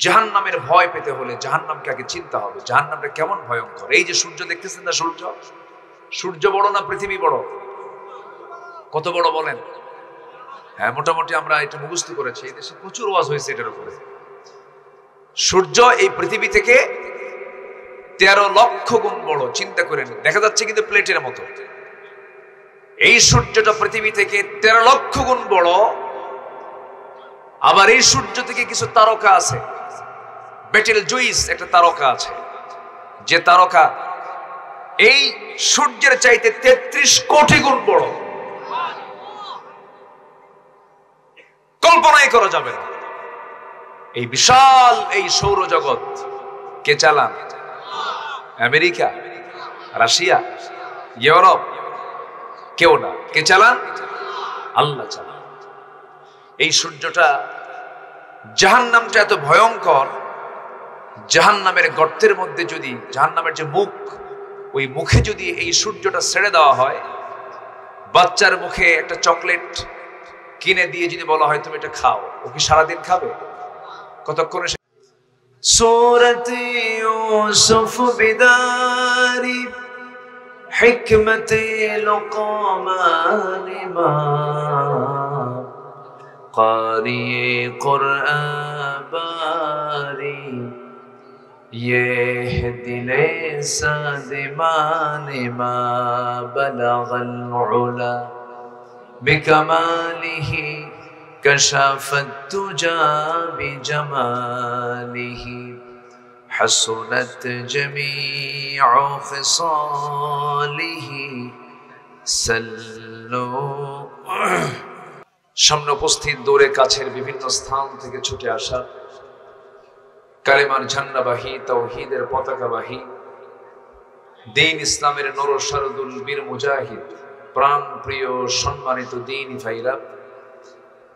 জাহান্নামের ভয় পেতে হলে জাহান্নামকে আগে চিনতে হবে, জাহান্নামটা কেমন ভয়ঙ্কর। এই যে সূর্য দেখতেছেন না, সূর্য বড় না পৃথিবী বড়? কত বড় বলেন? হ্যাঁ, মোটামুটি আমরা এটা মুখস্থ করেছি, এই দেশে প্রচুর ওয়াজ হয়েছে এটার উপরে। সূর্য এই পৃথিবী থেকে 13 লক্ষ গুণ বড়, চিন্তা করেন। দেখা যাচ্ছে কিন্তু প্লেটের মতো। এই সূর্যটা পৃথিবী থেকে 13 লক্ষ গুণ বড়। আবার এই সূর্য থেকে কিছু তারকা আছে, বেটেল জুইস একটা তারকা আছে, যে তারকা এই সূর্যের চাইতে 33 কোটি গুণ বড়। কল্পনাই করা যাবে না। এই বিশাল এই সৌরজগৎ কে চালান? America, Russia, Europe? কেউ না। কে চালান? আল্লাহ চালান। এই সূর্যটা, জাহান্নামটা এত ভয়ঙ্কর। জাহান্নামের গর্তের মধ্যে যদি, জাহান্নামের যে মুখ, ওই মুখে যদি এই সূর্যটা ছেড়ে দেওয়া হয়, বাচ্চার মুখে একটা চকলেট কিনে দিয়ে যদি বলা হয় তুমি এটা খাও, ও কি সারাদিন খাবে? কতক্ষণে? সূরাত ইউসুফ বিদারি হিকমতে লুকমান ইমাম কারিয়ে কুরআন বারি ये दिले सादिमान मा बलगल उला बिकमालिही कशाफत तुजा बिजमालिही हसनत जमीउ खिसालिही सल्लु। সামনে উপস্থিত দূরে কাছের বিভিন্ন স্থান থেকে ছুটে আসা কালেমার ঝান্ডাবাহী, তাওহীদের পতাকাবাহী, দ্বীন ইসলামের নর শারদুল বীর মুজাহিদ, প্রাণ প্রিয় সম্মানিত দ্বীনি ভাইরা,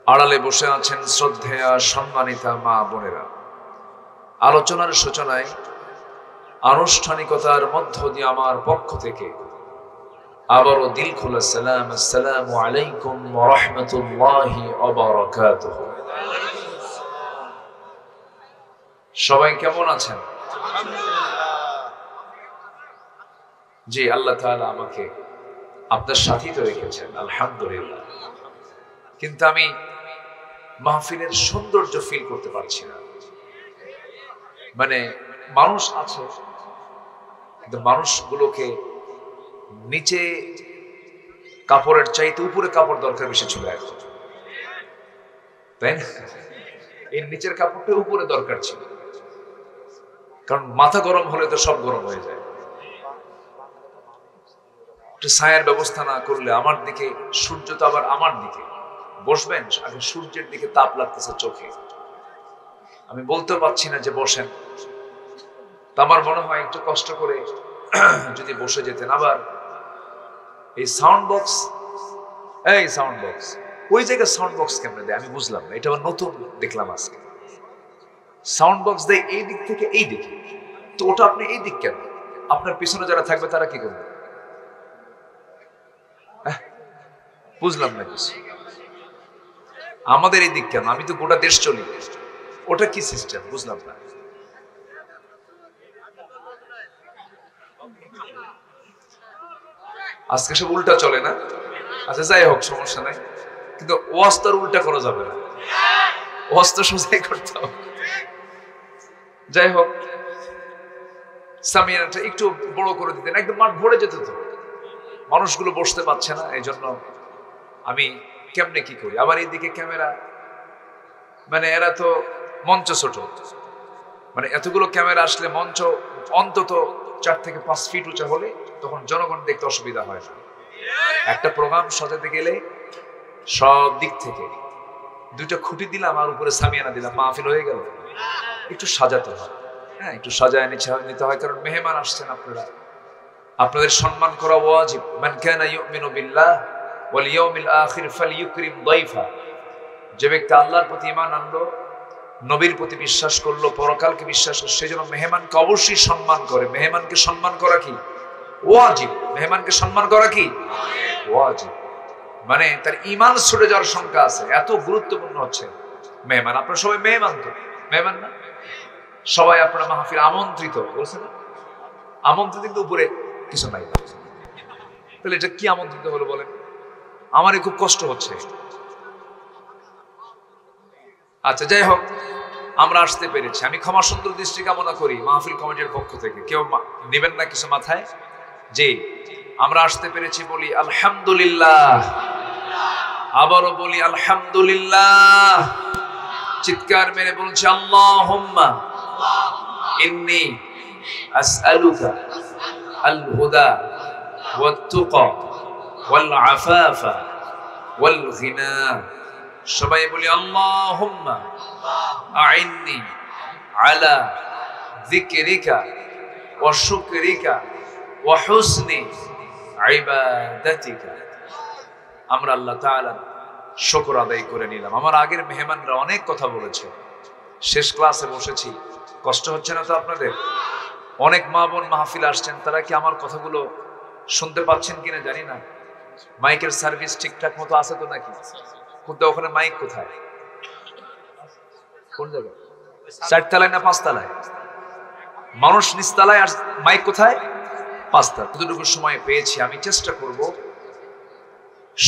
আড়ালে বসে আছেন শ্রদ্ধেয়া সম্মানিতা মা বোনেরা। আলোচনার সূচনায় আনুষ্ঠানিকতার মধ্য দিয়ে আমার পক্ষ থেকে আবারও দিল খোলা সালাম, আসসালামু আলাইকুম ওয়া রাহমাতুল্লাহি ওয়া বারাকাতুহু। সবাই কেমন আছেন? জি, আল্লাহ তাআলা আমাকে আপনার সাথী তো রেখেছেন, আলহামদুলিল্লাহ। কিন্তু আমি মাহফিলের সৌন্দর্য ফিল করতে পারছি না। মানে মানুষ আছে, কিন্তু মানুষগুলোকে নিচে কাপড়ের চাইতে উপরে কাপড় দরকার বেশি ছিল এখন, তাই না? এর নিচের কাপড়টা উপরে দরকার ছিল, কারণ মাথা গরম হলে তো সব গরম হয়ে যায়। একটু ছায়ার ব্যবস্থা না করলে, আমার দিকে সূর্য তো আবার আমার দিকে, বসবেন আগে সূর্যের দিকে তাপ লাগতেছে চোখে, আমি বলতে পারছি না যে বসেন। তা আমার মনে হয় একটু কষ্ট করে যদি বসে যেতেন। আবার এই সাউন্ড বক্স, ওই জায়গায় সাউন্ড বক্স কেমন দেয় আমি বুঝলাম না, এটা নতুন দেখলাম আজকে। সাউন্ড বক্স দেয় এই দিক থেকে এই দিকে, তো ওটা আপনি এই দিক কেন? আপনার পিছনে যারা থাকবে তারা কি করবে? বুঝলাম না কিছু। আমাদের এই দিক কেন? আমি তো গোটা দেশ চলি, ওটা কি সিস্টেম বুঝলাম না। আজকে সব উল্টা চলে না? আচ্ছা যাই হোক, সমস্যা নাই, কিন্তু ওয়াজ তো উল্টা করা যাবে না, ওয়াজ তো সোজাই করতে হবে। যাই হোক, সামিয়ানাটা একটু বড় করে দিতেন, একদম মাঠ ভরে যেত তো, মানুষগুলো বসতে পারছে না। এই জন্য আমি কেমনে কি করি। আবার এইদিকে ক্যামেরা, মানে এরা তো মঞ্চ ছোট, মানে এতগুলো ক্যামেরা আসলে মঞ্চ অন্তত 4 থেকে 5 ফিট উঁচা হলে তখন জনগণ দেখতে অসুবিধা হয় না। একটা প্রোগ্রাম সাজাতে গেলে সব দিক থেকে 2টা খুঁটি দিলাম আর উপরে সামিয়ানা দিলাম, মাহফিল হয়ে গেল। একটু সাজাতে হয়, হ্যাঁ, একটু সাজায় নিতে হয়, কারণ মেহমান আসছেন আপনারা, আপনাদের সম্মান করা ওয়াজিব। মান কানা ইউমিনু বিল্লাহ ওয়াল ইয়াউমিল আখির ফালইউকরিম দাইফা। যে ব্যক্তি আল্লাহর প্রতি ঈমান আনলো, নবীর প্রতি বিশ্বাস করলো, পরকালকে বিশ্বাস করলো, সেজন্য মেহমানকে অবশ্যই সম্মান করে। মেহমানকে সম্মান করা কি ওয়াজিব, মেহমানকে সম্মান করা কি ওয়াজিব। মানে তার ঈমান ছুটে যাওয়ার সংখ্যা আছে, এত গুরুত্বপূর্ণ হচ্ছে মেহমান। আপনারা সবাই মেহমান তো, মেহমান না? সবাই আপনারা মাহফিল আমন্ত্রিত বলছেন না? আমন্ত্রিত কিন্তু উপরে কিছু নাই। তাহলে এটা কি আমন্ত্রিত হলো বলেন? আমারই খুব কষ্ট হচ্ছে। আচ্ছা যাই হোক, আমরা আসতে পেরেছি। আমি ক্ষমা সুন্দর দৃষ্টি কামনা করি মাহফিল কমিটির পক্ষ থেকে। কেউ নেবেন না কিছু মাথায়? যে আমরা আসতে পেরেছি বলি আলহামদুলিল্লাহ। আবারও বলি আলহামদুলিল্লাহ। চিৎকার মেরে বলছি আল্লাহুম্মা ইন্নী আসআলুকা আল হুদা ওয়াত তুকা ওয়াল আফাফা ওয়াল গিনা। সবাই বলি আল্লাহুম্মা আইন্নি আলা যিকরিকা ওয়া শুকরিকা ওয়া হুসনি ইবাদাতিকা। আমরা আল্লাহ তাআলা শুকর আদায় করে নিলাম। আমার আগের মেহমানরা অনেক কথা বলেছে, শেষ ক্লাসে বসেছি, কষ্ট হচ্ছে না তো আপনাদের? অনেক মা বোন মাহফিল আসছেন, তারা কি আমার কথাগুলো শুনতে পাচ্ছেন কিনা জানি না। মাইকের সার্ভিস ঠিকঠাক মতো আছে তো নাকি? কিন্তু ওখানে মাইক কোথায়? কোন জায়গায়? 4 তলায় না 5 তলায়? মানুষ নিচতলায়, আর মাইক কোথায়? 5 তলায়। কতটুকু সময় পেয়েছি আমি চেষ্টা করব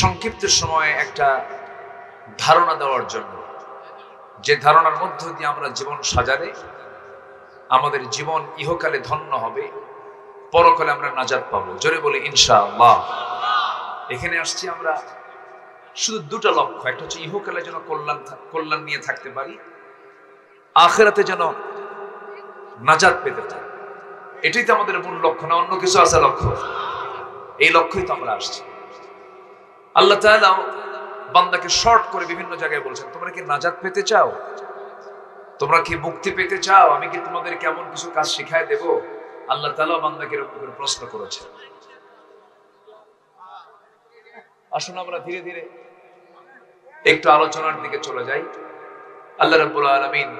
সংক্ষিপ্ত সময়ে একটা ধারণা দেওয়ার জন্য, যে ধারণার মধ্য দিয়ে আমরা জীবন সাজালে আমাদের জীবন ইহকালে ধন্য হবে, পরকালে আমরা নাজাত পাবো। জোরে বলি ইনশাআল্লাহ। এখানে আসছি আমরা শুধু দুটো লক্ষ্য, একটা হচ্ছে ইহকালে যেন কল্যাণ নিয়ে থাকতে পারি, আখিরাতে যেন নাজাত পেতে পারি। এটাই তো আমাদের মূল লক্ষ্য, না অন্য কিছু আছে লক্ষ্য? এই লক্ষ্যই তো আমরা আসছি। আল্লাহ তাআলা বান্দাকে শর্ট করে বিভিন্ন জায়গায় বলছেন, তোমরা কি নাজাত পেতে চাও? তোমরা কি মুক্তি পেতে চাও? আমি কি তোমাদেরকে এমন কিছু কাজ শিখায় দেব? আল্লাহ তাআলা বান্দাকে এরকম করে প্রশ্ন করেছেন। আসুন আমরা ধীরে ধীরে একটু আলোচনার দিকে চলে যাই। আল্লাহ রাব্বুল আলামিন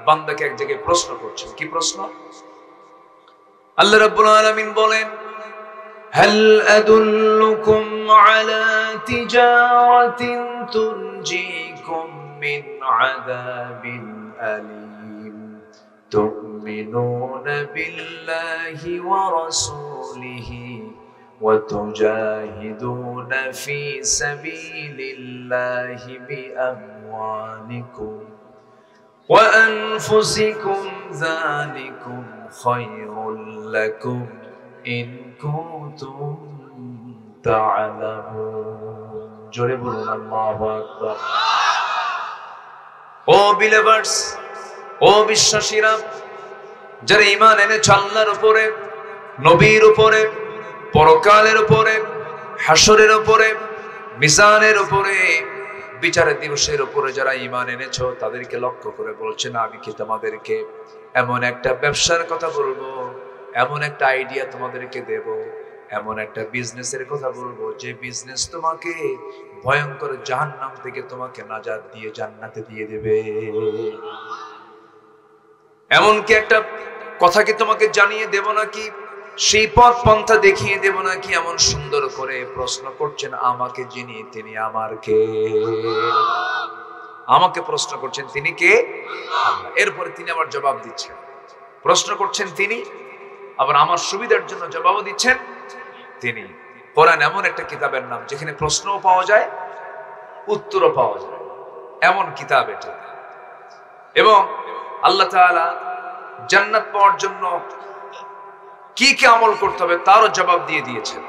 বান্দাকে এক জায়গায় প্রশ্ন করছেন। কি প্রশ্ন? আল্লাহ রাব্বুল আলামিন বলেন, হাল আদুল্লুকুম আলা তিজারাতিন তুনজিকুম মিন আযাবিন আলীম তুমিনুনা বিল্লাহি ওয়া রাসূলিহি ওয়া তুজাহিদুনা ফি সাবিলিল্লাহি বিআমওয়ালিকুম ওয়া আনফুসিকুম যালিকুম খায়রুল লাকুম ইন কুনতুম তা'লামুন। জোরে বলুন আল্লাহু আকবার। ও বিলিভার্স, ও বিশ্বাসীরা, যারা ঈমান এনেছে আল্লাহর উপরে, নবীর উপরে, পরকালের উপরে, হাসরের উপরে, মিজানের উপরে, বিচারের দিবসের উপরে যারা ঈমান এনেছো, তাদেরকে লক্ষ্য করে বলছেন, আমি কি তোমাদেরকে এমন একটা ব্যবসার কথা বলবো, এমন একটা আইডিয়া তোমাদেরকে দেব, এমন একটা বিজনেসের কথা বলবো, যে বিজনেস তোমাকে ভয়ঙ্কর জাহান্নাম থেকে তোমাকে নাজাত দিয়ে জান্নাতে দিয়ে দেবে। এমন কি একটা কথা কি তোমাকে জানিয়ে দেব নাকি, সেই পথ পন্থা দেখিয়ে দেব নাকি? এমন সুন্দর করে প্রশ্ন করছেন আমাকে, যিনি তিনি আমার কে? আমাকে প্রশ্ন করছেন, তিনি কে? আল্লাহ। এরপরে তিনি আবার জবাব দিচ্ছেন। প্রশ্ন করছেন তিনি, আবার আমার সুবিধার জন্য জবাবও দিচ্ছেন তিনি। কোরআন এমন একটা কিতাবের নাম যেখানে প্রশ্নও পাওয়া যায়, উত্তরও পাওয়া যায়, এমন কিতাব এটা। এবং আল্লাহ তাআলা জান্নাত পাওয়ার জন্য কি কি আমল করতে হবে তারও জবাব দিয়ে দিয়েছেন।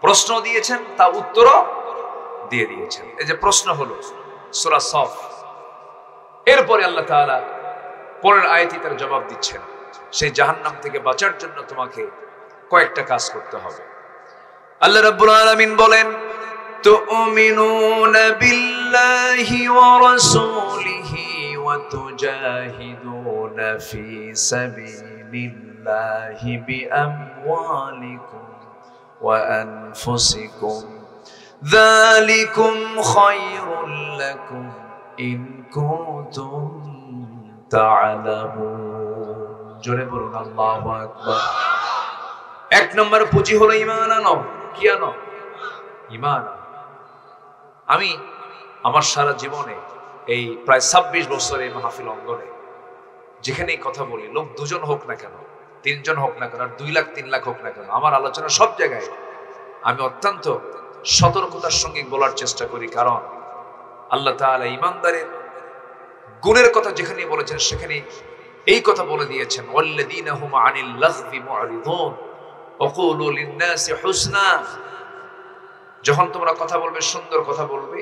প্রশ্ন দিয়েছেন, তা উত্তরও দিয়ে দিয়েছেন। এই যে প্রশ্ন হলো সূরা সফ, এরপরে আল্লাহ তাআলা পরের আয়াতে তার জবাব দিচ্ছেন, সেই জাহান্নাম থেকে বাঁচার জন্য তোমাকে কয়েকটা কাজ করতে হবে। আল্লাহ রাব্বুল আলামিন বলেন, তুমিনুনা বিল্লাহি ওয়া রাসূলিহি ওয়া তুজাহিদুনা ফি সাবিলিল্লাহি বিআমওয়ালিকুম ওয়া আনফুসিকুম যালিকুম খায়রুল লাকুম ইন কুনতুম তা'লামুন। জোরে বলুন আল্লাহু আকবার। এক নম্বর পুঁজি হলো ঈমান আনো। কি আনো? ঈমান। আমি আমার সারা জীবনে এই প্রায় 26 বছর এই মাহফিল অঙ্গনে যেখানেই কথা বলি, লোক 2 জন হোক না কেন, 3 জন হোক না কেন, আর 2 লাখ 3 লাখ হোক না কেন, আমার আলোচনা সব জায়গায় আমি অত্যন্ত সতর্কতার সঙ্গে বলার চেষ্টা করি। কারণ আল্লাহ তাআলা ঈমানদারের গুণের কথা যেখানে বলেছেন সেখানে এই কথা বলে দিয়েছেন, ওয়াল্লাযীনা হুম আনিল লাগবি মুআরিদুন ওয়াকুলু লিন-নাসি হুসনা। যখন তোমরা কথা বলবে সুন্দর কথা বলবে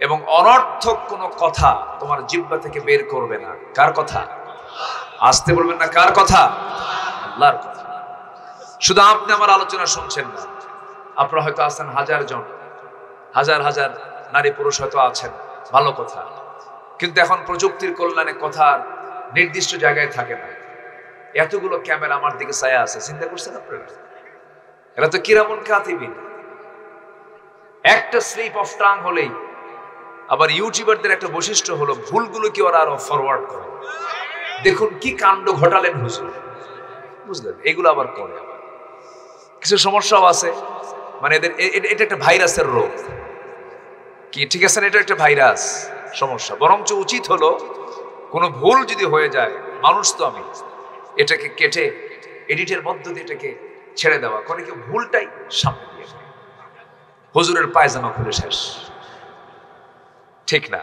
এবং অনর্থক কোনো কথা তোমার জিহ্বা থেকে বের করবে না। কার কথা? আসতে বলবেন না, কার কথা? আল্লাহর কথা। শুধু আপনি আমার আলোচনা শুনছেন না, আপনারা হয়তো আছেন হাজার জন, হাজার হাজার নারী পুরুষ হয়তো আছেন, ভালো কথা। কিন্তু এখন প্রযুক্তির কল্যাণে কথা নির্দিষ্ট জায়গায় থাকে না। এতগুলো ক্যামেরা আমার দিকে ছায়া আছে, চিন্তা করছেন আপনারা? এরা তো কিরামুন কাতিবিন। একটা স্লিপ অফ টাং হলেই, আবার ইউটিউবারদের একটা বৈশিষ্ট্য হলো ভুলগুলো কি ওরা আরো ফরওয়ার্ড করে। দেখুন কি কাণ্ড ঘটালেন হুজুর, বুঝলেন? এগুলো আবার করে। কিছু সমস্যাও আছে, মানে এদের এটা একটা ভাইরাসের রোগ কি, ঠিক আছে? এটা একটা ভাইরাস সমস্যা। বরঞ্চ উচিত হলো কোনো ভুল যদি হয়ে যায়, মানুষ তো আমি, এটাকে কেটে এডিটের মধ্য দিয়ে এটাকে ছেড়ে দেওয়া, করে কেউ ভুলটাই সামনে দিয়ে হুজুরের পায়জামা খুলে শেষ, ঠিক না?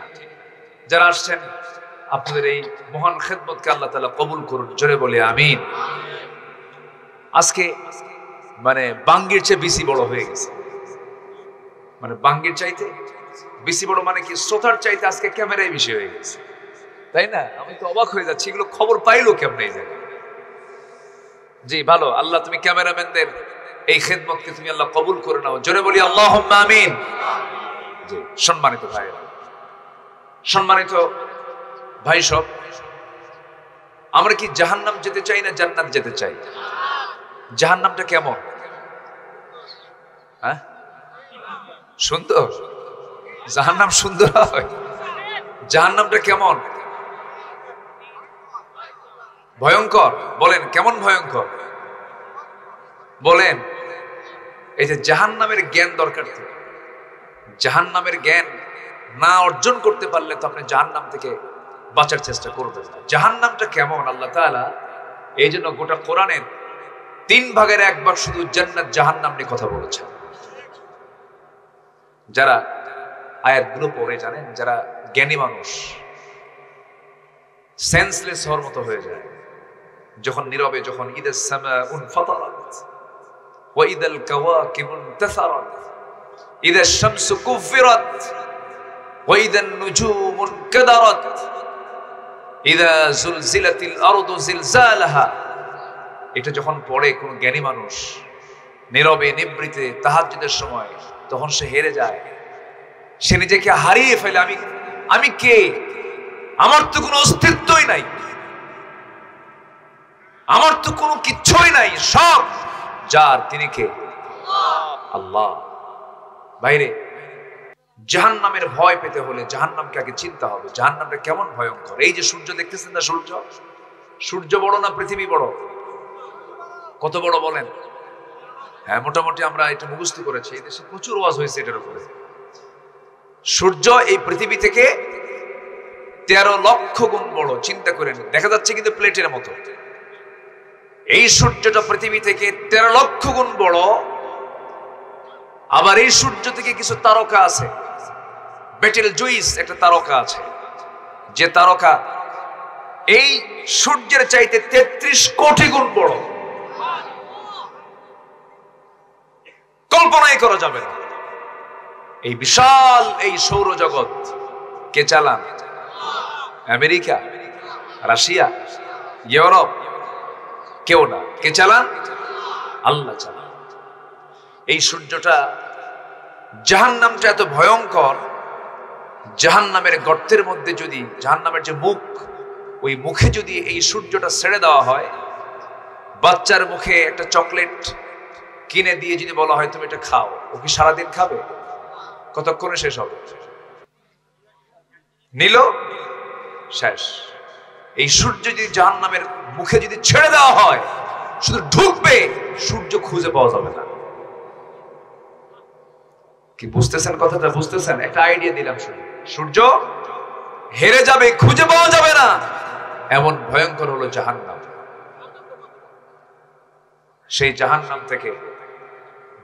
যারা আসছেন আপনাদের এই মহান খেদমতকে আল্লাহ তাআলা কবুল করুন, জোরে বলে আমিন। আজকে মানে বাঙ্গির চেয়ে বেশি বড় হয়ে গেছে, মানে বাঙ্গির চাইতে বেশি বড়, মানে কি শ্রোতার চাইতে আজকে ক্যামেরায় বেশি হয়ে গেছে, তাই না? আমি তো অবাক হয়ে যাচ্ছি, এগুলো খবর পাইলো কেমনে এই জায়গায়? জি ভালো, আল্লাহ তুমি ক্যামেরাম্যানদের এই খেদমতকে তুমি আল্লাহ কবুল করে নাও, জোরে বলি আল্লাহুম্মা আমিন। জি সম্মানিত ভাইরা, সম্মানিত ভাই সব, আমরা কি জাহান্নাম যেতে চাই না জান্নাত যেতে চাই? জাহান্নামটা কেমন? হ্যাঁ সুন্দর? জাহান্নাম সুন্দর হয়? জাহান্নামটা কেমন? ভয়ঙ্কর? বলেন কেমন ভয়ঙ্কর বলেন। এই যে জাহান্নামের জ্ঞান দরকার, তো জাহান্নামের জ্ঞান না অর্জন করতে পারলে তো আপনি জাহান্নাম থেকে বাঁচার চেষ্টা করবেন না। জাহান্নামটা কেমন আল্লাহ তাআলা এই জন্য গোটা কোরআনের 3 ভাগের 1 ভাগ শুধু জান্নাত জাহান্নাম নিয়ে কথা বলেছেন। যারা আয়াতগুলো পড়ে জানেন, যারা জ্ঞানী মানুষ, সেন্সলেস হওয়ার মতো হয়ে যায় যখন নীরবে, যখন ইদাস সামাউন ফাতারাত ওয়া ইদাল কাওয়াকিবুন তাসারাত ইদাশ শামসু কুফিরাত ওয়া ইদান নুজুমুন কাদারাত ইদা জুলজিলাতিল আরদু জিলজালাহা, এটা যখন পড়ে কোন জ্ঞানী মানুষ নীরবে নিভৃতে তাহাজ্জুদের সময়, তখন সে হেরে যায়, সে নিজেকে হারিয়ে ফেলে। আমি কে? আমার তো কোনো অস্তিত্বই নাই, আমার তো কোনো কিচ্ছুই নাই, সব যার, তিনি কে? আল্লাহ। বাইরে জাহান্নামের ভয় পেতে হলে জাহান্নামকে আগে চিনতে হবে, জাহান্নামটা কেমন ভয়ঙ্কর। এই যে সূর্য দেখতেছেন না, সূর্য বড় না পৃথিবী বড়? কত বড় বলেন? হ্যাঁ মোটামুটি আমরা এটা মুখস্থ করেছি, এই দেশে প্রচুর ওয়াজ হয়েছে এটার উপরে। সূর্য এই পৃথিবী থেকে 13 লক্ষ গুণ বড়, চিন্তা করেন। দেখা যাচ্ছে কিন্তু প্লেটের মতো, এই সূর্যটা পৃথিবী থেকে 13 লক্ষ গুণ বড়। আবার এই সূর্য থেকে কিছু তারকা আছে, বেটেল জুইস একটা তারকা আছে, যে তারকা এই সূর্যের চাইতে 33 কোটি গুণ বড়, কল্পনাই করা যাবে না। এই বিশাল এই সৌরজগৎ কে চালান? আমেরিকা, রাশিয়া, ইউরোপ, কেউ না। কে চালান? আল্লাহ চালান। এই সূর্যটা, জাহান্নামটা এত ভয়ঙ্কর, জাহান্নামের গর্তের মধ্যে যদি, জাহান্নামের যে মুখ, ওই মুখে যদি এই সূর্যটা ছেড়ে দেওয়া হয়, বাচ্চার মুখে একটা চকলেট কিনে দিয়ে যদি বলা হয় তুমি এটা খাও, ও কি সারাদিন খাবে? কতক্ষণে শেষ হবে? নিল, শেষ। এই সূর্য যদি জাহান্নামের মুখে যদি ছেড়ে দেওয়া হয়, শুধু ঢুকবে, সূর্য খুঁজে পাওয়া যাবে না। কি বুঝতেছেন কথাটা? বুঝতেছেন? একটা আইডিয়া দিলাম, শুধু সূর্য হেরে যাবে, খুঁজে পাওয়া যাবে না। এমন ভয়ঙ্কর হলো জাহান্নাম। সেই জাহান্নাম থেকে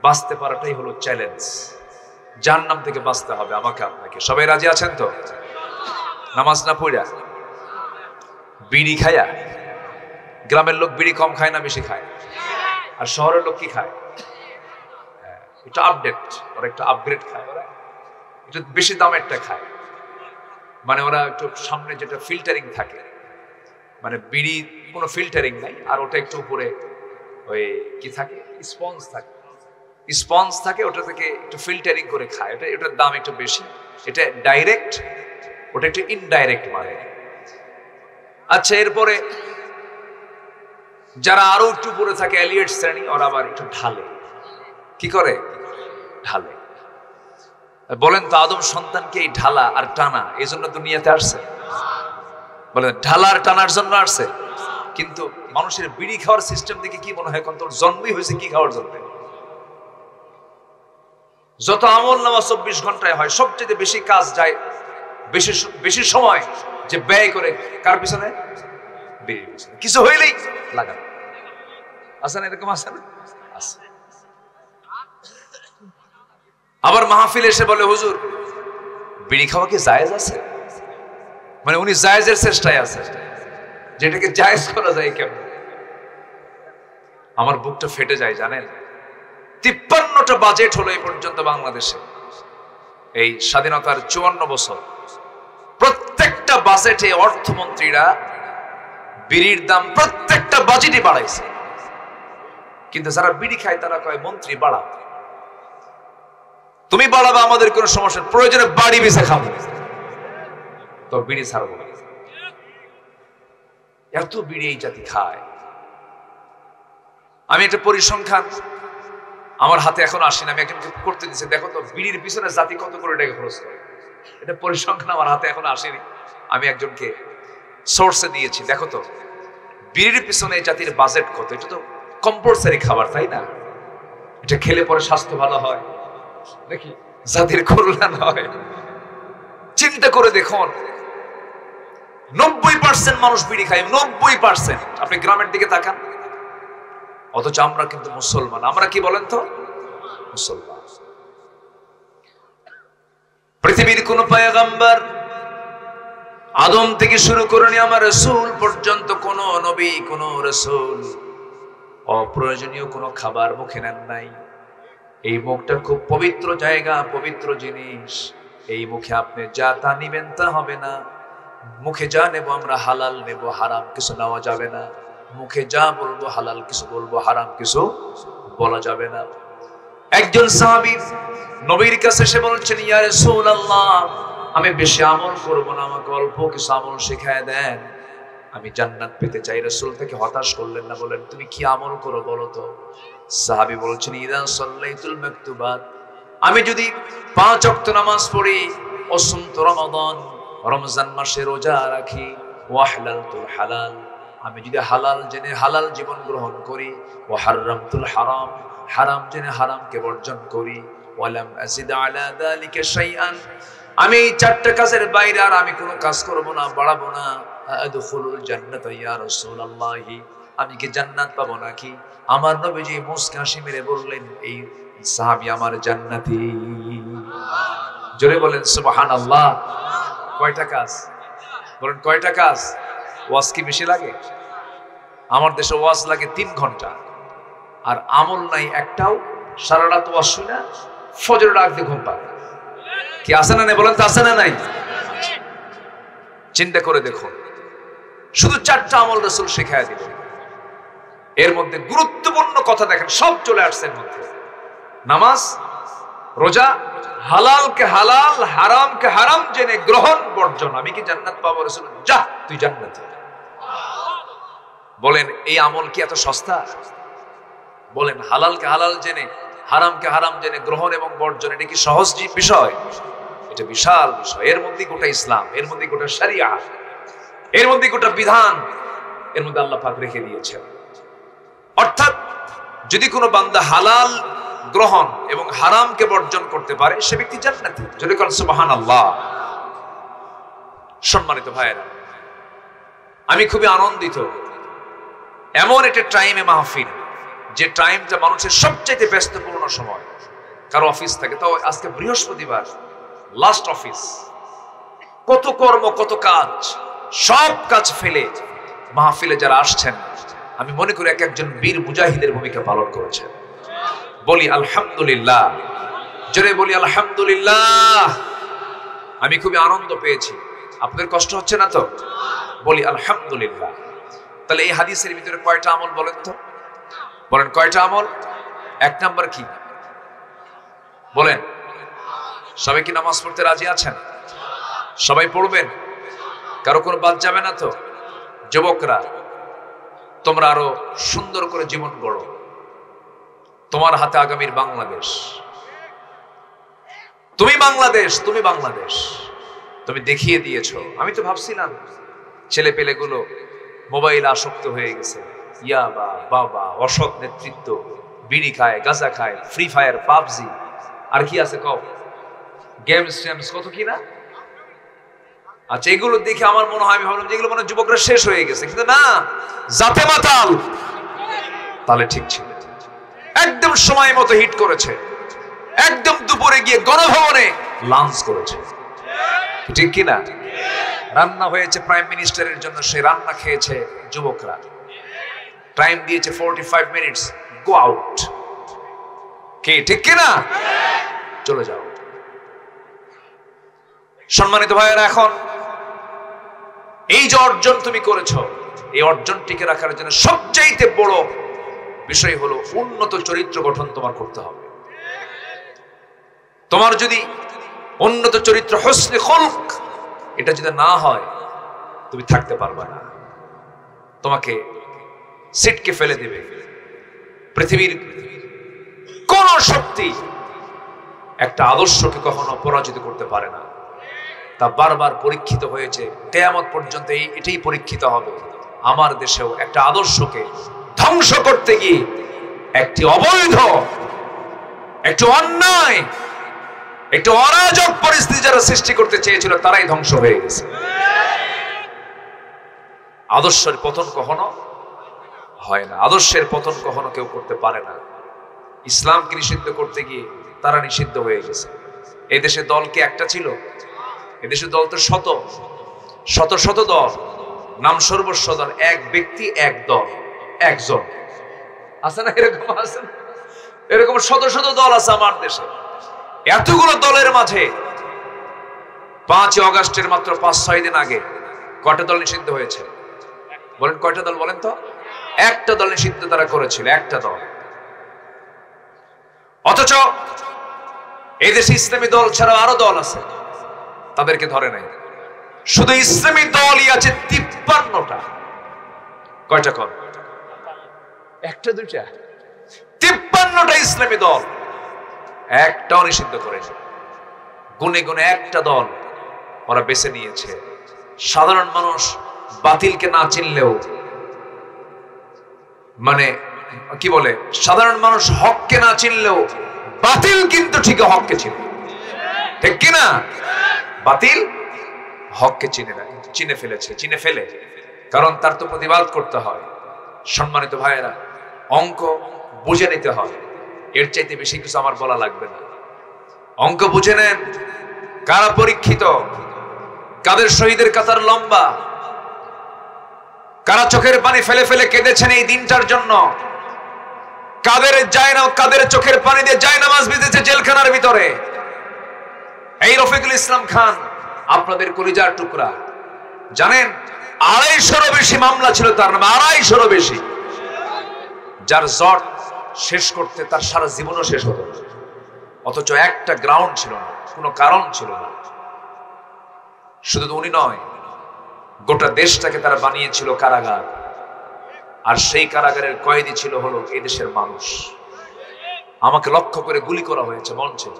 বাঁচতে পারাটাই হলো চ্যালেঞ্জ। জাহান্নাম থেকে বাঁচতে হবে আমাকে আপনাকে। সবাই রাজি আছেন তো? নামাজ না পড়া, বিড়ি খায়া, গ্রামের লোক বিড়ি কম খায় না বেশি খায়? আর শহরের লোক কি খায়? এটা আপডেট, ওরা একটা আপগ্রেড খায়, ওরা এটা বেশি দামেরটা খায়। মানে ওরা একটু সামনে যেটা ফিল্টারিং থাকে, মানে বিড়ি কোনো ফিল্টারিং নাই, আর ওটা একটু উপরে ওই কি থাকে, স্পঞ্জ থাকে, স্পঞ্জ থাকে, ওটা থেকে একটু ফিল্টারিং করে খায়। এটার দাম একটু বেশি। এটা ডাইরেক্ট, ওটা একটু ইনডাইরেক্ট মারে। আচ্ছা, এরপরে যারা আরো একটু উপরে থাকে, এলিয়েট শ্রেণী, ওরা আবার একটু ঢালে। কি করে? ঢালে। বলেন তো, আদম সন্তানকে এই ঢালা আর টানা এই জন্য দুনিয়াতে আসছে? বলেন, ঢালা আর টানার জন্য আসছে। কিন্তু মানুষের বিড়ি খাওয়ার সিস্টেম দেখে কি মনে হয়, তোর জন্মই হয়েছে কি খাওয়ার জন্য? যত আমল নামা 24 ঘন্টায় হয়, সবচেয়ে বেশি কাজ যায়, বেশি সময় যে ব্যয় করে কার পিছনে? বিড়ির পিছনে। কিছু হইলেই লাগানো। আছে না এরকম? আছে না? আছে। আবার মাহফিল এসে বলে, হুজুর বিড়ি খাওয়া কি জায়েজ আছে? মানে উনি জায়েজের চেষ্টায় আছে, যেটাকে জায়েজ করা যায় কেমন? আমার বুকটা ফেটে যায় জানেন। 53টা বাজেট হলো এই পর্যন্ত বাংলাদেশে, এই স্বাধীনতার 54 বছর। প্রত্যেকটা বাজেটে অর্থমন্ত্রীরা বিড়ির দাম প্রত্যেকটা বাজেটে বাড়াইছে। কিন্তু যারা বিড়ি খায় তারা কয়, মন্ত্রী বাড়াও, তুমি বাড়াবে, আমাদের কোনো সমস্যা, প্রয়োজনে বাড়ি বেঁচে খাবো, তো বিড়ি ছাড়বো। এত বিড়ি এই জাতি খায়। আমি একটা পরিসংখ্যান আমার হাতে এখন আসেনি, আমি একজনকে করতে দিচ্ছি, দেখো তো বিড়ির পিছনে জাতি কত করে টাকা খরচ করে। এটা পরিসংখ্যান আমার হাতে এখন আসেনি, আমি একজনকে সোর্সে দিয়েছি। দেখো তো বিড়ির পিছনে এই জাতির বাজেট কত। এটা তো কম্পালসারি খাবার, তাই না? এটা খেলে পরে স্বাস্থ্য ভালো হয় নাকি জাতির কল্যাণ হয়? চিন্তা করে দেখুন, 90% মানুষ বিড়ি খায়, 90%। আপনি গ্রামের দিকে তাকান, অথচ আমরা কিন্তু মুসলমান। আমরা কি বলেন তো? মুসলমান। পৃথিবীর কোন পয়গম্বর, আদম থেকে শুরু করে নিয়ে আমার রাসূল পর্যন্ত, কোন নবী, কোন রাসূল অপ্রয়োজনীয় কোনো খাবার মুখে নেন নাই। এই মুখটা খুব পবিত্র জায়গা, পবিত্র জিনিস। এই মুখে আপনি যা তা নিবেন তা হবে না। মুখে যা নেব আমরা হালাল নেব, হারাম কিছু নেওয়া যাবে না। মুখে যা বলবো হালাল কিছু বলবো, হারাম কিছু বলা যাবে না। একজন সাহাবী নবীর কাছে এসে বলছেন, ইয়া রাসূলুল্লাহ, আমি বেশি আমল করব না, আমাকে অল্প কিছু আমল শিখায় দেন, আমি জান্নাত পেতে চাই। রাসূল তাকে হতাশ করলেন না, বলেন তুমি কি আমল করো বলো তো। সাহাবী বলছেন, ইদা সাল্লাইতুল মাকতুবাত, আমি যদি 5 ওয়াক্ত নামাজ পড়ি, ওয়াসুমতু রমাদান, রমজান মাসে রোজা রাখি, ওয়াহলালতুল হালাল, আমি যদি হালাল জেনে হালাল জীবন গ্রহণ করি, ওয়া হারামতুল হারাম, হারাম জেনে হারামকে বর্জন করি, ওয়ালাম আযিদ আলা যালিকা শাইআন, আমি এই 4টা কাজের বাইরে আর আমি কোনো কাজ করব না, বাড়াবো না, আদখুলুল জান্নাত ইয়া রাসূলুল্লাহ, আমি কি জান্নাত পাবো নাকি? আমার নবীজি মুস্কি হাসি মেরে বললেন, এই সাহাবী আমার জান্নাতি। জোরে বলেন সুবহানাল্লাহ। কয়টা কাজ বলেন? কয়টা কাজ? ওয়াজ কি বেশি লাগে? আমার দেশে ওয়াজ লাগে 3 ঘন্টা, আর আমল নাই একটাও। সারা রাত ওয়াজ শুনে ফজরের আগ দিয়ে ঘুম পায়। কি আছে না নাই বলেন তো? আছে না নাই? চিন্তা করে দেখুন, শুধু 4টা আমল রাসূল শিখায়া দিল। এর মধ্যে গুরুত্বপূর্ণ কথা দেখেন, সব চলে আসছে এর মধ্যে। নামাজ, রোজা, হালালকে হালাল, হারামকে হারাম জেনে গ্রহণ বর্জন, আমি কি জান্নাত পাবো? রাসূল, যা তুই জান্নাতে। বলেন এই আমল কি এত সস্তা? বলেন হালালকে হালাল জেনে, হারামকে হারাম জেনে গ্রহণ এবং বর্জন, এটা কি সহজ বিষয়? এটা বিশাল বিষয়। এর মধ্যে গোটা ইসলাম, এর মধ্যে গোটা শরিয়া, এর মধ্যে গোটা বিধান, এর মধ্যে আল্লাহ পাক রেখে দিয়েছেন। অর্থাৎ যদি কোনো বান্দা হালাল গ্রহণ এবং হারামকে বর্জন করতে পারে, সে ব্যক্তি জান্নাতি। যদি কোন সুবহানাল্লাহ। সম্মানিত ভাইয়েরা, আমি খুবই আনন্দিত, এমন একটা টাইমে মাহফিল, যে টাইমটা মানুষের সবচেয়ে ব্যস্তপূর্ণ সময়, কারো অফিস থাকে। তো আজকে বৃহস্পতিবার, লাস্ট অফিস, কত কর্ম, কত কাজ, সব কাজ ফেলে মাহফিলে যারা আসছেন, আমি মনে করি এক একজন বীর মুজাহিদের ভূমিকা পালন করেছেন। বলি আলহামদুলিল্লাহ, জোরে বলি আলহামদুলিল্লাহ। আমি খুবই আনন্দ পেয়েছি, আপনাদের কষ্ট হচ্ছে না তো? বলি আলহামদুলিল্লাহ। তাহলে এই হাদিসের ভিতরে কয়টা আমল বলেন তো? বলেন কয়টা আমল? এক নাম্বার কি বলেন? সবাই কি নামাজ পড়তে রাজি আছেন? সবাই পড়বেন? কারো কোনো বাদ যাবে না তো? যুবকরা, তোমরা আরো সুন্দর করে জীবন গড়ো, তোমার হাতে আগামীর বাংলাদেশ। তুমি বাংলাদেশ, তুমি বাংলাদেশ, তুমি দেখিয়ে দিয়েছো। আমি তো ভাবছিলাম ছেলে পেলেগুলো মোবাইল আসক্ত হয়ে গেছে, ইয়াবা, বাবা, অসৎ নেতৃত্ব, বিড়ি খায়, গাঁজা খায়, ফ্রি ফায়ার, পাবজি, আর কি আছে কও, গেমস টেমস, কত কি না। আচ্ছা, এগুলো দেখে আমার মনে হয়, আমি ভাবলাম যে এগুলো মনে যুবকরা শেষ হয়ে গেছে, কিন্তু না, জাতে মাতাল। তাহলে ঠিক ছিল, একদম সময় মতো হিট করেছে, একদম দুপুরে গিয়ে গণভবনে লাঞ্চ করেছে, ঠিক কিনা? রান্না হয়েছে প্রাইম মিনিস্টারের জন্য, সে রান্না খেয়েছে যুবকরা। টাইম দিয়েছে 45 মিনিটস, গো আউট। কে, ঠিক কিনা? চলে যাও। সম্মানিত ভাইয়েরা, এখন এই যে অর্জন তুমি করেছো, এই অর্জন টিকে রাখার জন্য সবচাইতে বড় বিষয় হলো উন্নত চরিত্র গঠন তোমার করতে হবে। তোমার যদি উন্নত চরিত্র, হুসনে খুলক, এটা যদি না হয়, তুমি থাকতে পারবে না, তোমাকে সিটকে ফেলে দেবে। পৃথিবীর কোন শক্তি একটা আদর্শকে কখনো পরাজিত করতে পারে না, তা বারবার পরীক্ষিত হয়েছে, কিয়ামত পর্যন্ত এটাই পরীক্ষিত হবে। আমার দেশেও একটা আদর্শকে ধ্বংস করতে গিয়ে একটি অবৈধ, একটু অন্যায়, একটু অরাজক পরিস্থিতি যারা সৃষ্টি করতে চেয়েছিল, তারাই ধ্বংস হয়ে গেছে। আদর্শের পতন কখনো হয় না, আদর্শের পতন কখনো কেউ করতে পারে না। ইসলামকে নিষিদ্ধ করতে গিয়ে তারা নিষিদ্ধ হয়ে গেছে। এই দেশে দল কি একটা ছিল? এদেশের দল তো শত শত শত দল, নাম সর্বস্ব দল, এক ব্যক্তি এক দল, একজন আছে না? এরকম আছে না? এরকম শত শত দল আছে আমার দেশে। এতগুলো দলের মাঝে 5 অগাস্টের মাত্র 5-6 দিন আগে কয়টা দল নিষিদ্ধ হয়েছে? বলেন কয়টা দল? বলেন তো। একটা দল নিষিদ্ধ তারা করেছিল, একটা দল। অথচ এই দেশে ইসলামী দল ছাড়া আরো দল আছে, তাদেরকে ধরে নাই। শুধু ইসলামী দলই আছে 53টা। কয়টা কর? একটা দুইটা? 53টা ইসলামী দল, একটাও নিষিদ্ধ করেছে। গুনে গুনে একটা দল ওরা বেছে নিয়েছে। সাধারণ মানুষ বাতিলকে না চিনলেও, মানে কি বলে, সাধারণ মানুষ হককে না চিনলেও বাতিল কিন্তু ঠিক হককে চিনে, ঠিক কিনা? বাতিল হককে চিনে ফেলেছে, চিনে ফেলে, কারণ তার তো প্রতিবাদ করতে হয়। সম্মানিত ভাইয়েরা, অঙ্ক বুঝে নিতে হয়, এর চাইতে বেশি কিছু আমার বলা লাগবে না। অঙ্ক বুঝে নেন, কারা পরীক্ষিত, কাদের শহীদের কাতার লম্বা, কারা চোখের পানি ফেলে ফেলে কেঁদেছেন এই দিনটার জন্য, কাদের চোখের পানি দিয়ে জায়নামাজ ভিজেছে জেলখানার ভিতরে। এই রফিকুল ইসলাম খান আপনাদের কলিজার টুকরা, জানেন 250-রও বেশি মামলা ছিল তার নামে, 250-রও বেশি, যার জট শেষ করতে তার সারা জীবনও শেষ হতো, অথচ একটা গ্রাউন্ড ছিল না, কোনো কারণ ছিল না। শুধু উনি নয়, গোটা দেশটাকে তারা বানিয়েছিল কারাগার, আর সেই কারাগারের কয়েদি ছিল হলো এই দেশের মানুষ। আমাকে লক্ষ্য করে গুলি করা হয়েছে মঞ্চে,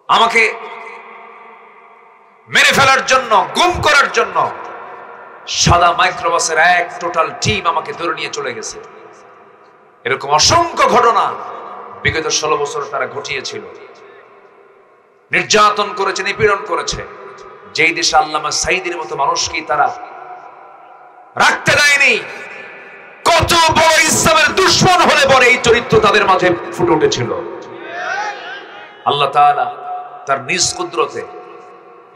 আমাকে মেরে ফেলার জন্য, গুম করার জন্য সাদা মাইক্রোবাসের এক টোটাল টিম আমাকে ধরে নিয়ে চলে গেছে। এরকম অসংখ্য ঘটনা বিগত 16 বছর তারা ঘটিয়েছিল। নির্যাতন করেছে, নিপীড়ন করেছে। যেই দেশে আল্লামা সাইদির মতো মানুষকে তারা শ্রেণী কত বড় ইসলামের দুশমন হলে পরে এই চরিত্র তাদের মাঝে ফুটে উঠেছিল। আল্লাহ তাআলা তার নিজ কুদরতে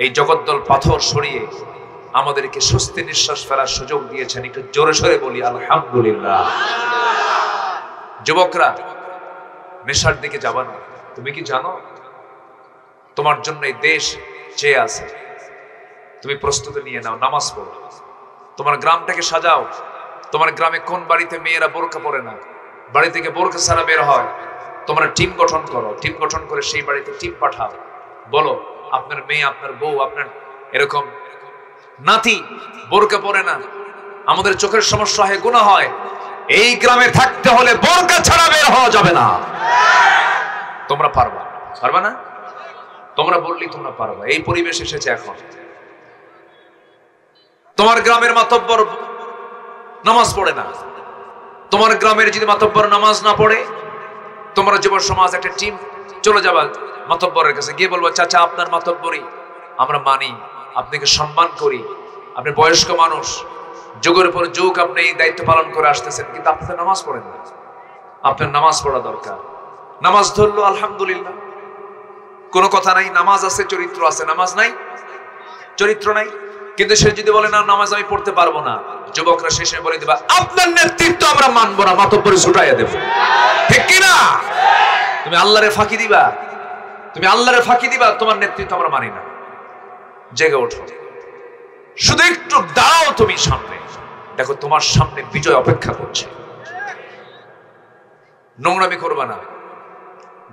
এই জগদ্দল পাথর সরিয়ে আমাদেরকে স্বস্তি নিঃশ্বাস ফেলার সুযোগ দিয়েছেন। একটু জোরে সোরে বলি আলহামদুলিল্লাহ। যুবকরা, নেশার দিকে যাবা না। তুমি কি জানো তোমার জন্য এই দেশ চেয়ে আছে? তুমি প্রস্তুতি নিয়ে নাও, নামাজ পড়ো, তোমার গ্রামটাকে সাজাও। তোমার গ্রামে কোন বাড়িতে মেয়েরা বোরকা পরে না, বাড়ি থেকে বোরকা ছাড়া বের হয়, তোমরা টিম গঠন করো। টিম গঠন করে সেই বাড়িতে টিম পাঠাও। বলো আপনার মেয়ে, আপনার বউ, আপনার এরকম নাতি বোরকা পরে না, আমাদের চোখের সমস্যা হয়, গুনাহ হয়, এই গ্রামে থাকতে হলে বোরকা ছাড়া বের হওয়া যাবে না। তোমরা পারবা? পারবা না? তোমরা বললেই তোমরা পারবা। এই পরিবেশ এসেছে এখন। তোমার গ্রামের মাতব্বর নামাজ পড়ে না, তোমার গ্রামের যদি মাতব্বর নামাজ না পড়ে, তোমরা যুব সমাজ একটা টিম চলে যাবা মাতব্বরের কাছে, গিয়ে বলবো চাচা আপনার মাতব্বরই আমরা মানি, আপনাকে সম্মান করি, আপনি বয়স্ক মানুষ, যুগের পর যুগ আপনি এই দায়িত্ব পালন করে আসতেছেন, কিন্তু আপনি নামাজ পড়েন না, আপনার নামাজ পড়া দরকার। নামাজ ধরলো আলহামদুলিল্লাহ, কোনো কথা নাই। নামাজ আছে, চরিত্র আছে। নামাজ নাই, চরিত্র নাই। কিন্তু সে যদি বলে না নামাজ আমি পড়তে পারবো না, যুবকরা শেষে বলে দিবা আপনার নেতৃত্ব আমরা মানবো না, মাতব্বরে ছুটাইয়া দেব। ঠিক কিনা? তুমি আল্লাহরে ফাঁকি দিবা, তুমি আল্লাহরে ফাঁকি দিবা, তোমার নেতৃত্ব আমরা মানি না। জেগে ওঠো, শুধু একটু দাঁড়াও তুমি সামনে, দেখো তোমার সামনে বিজয় অপেক্ষা করছে। নোংরামি করবা না।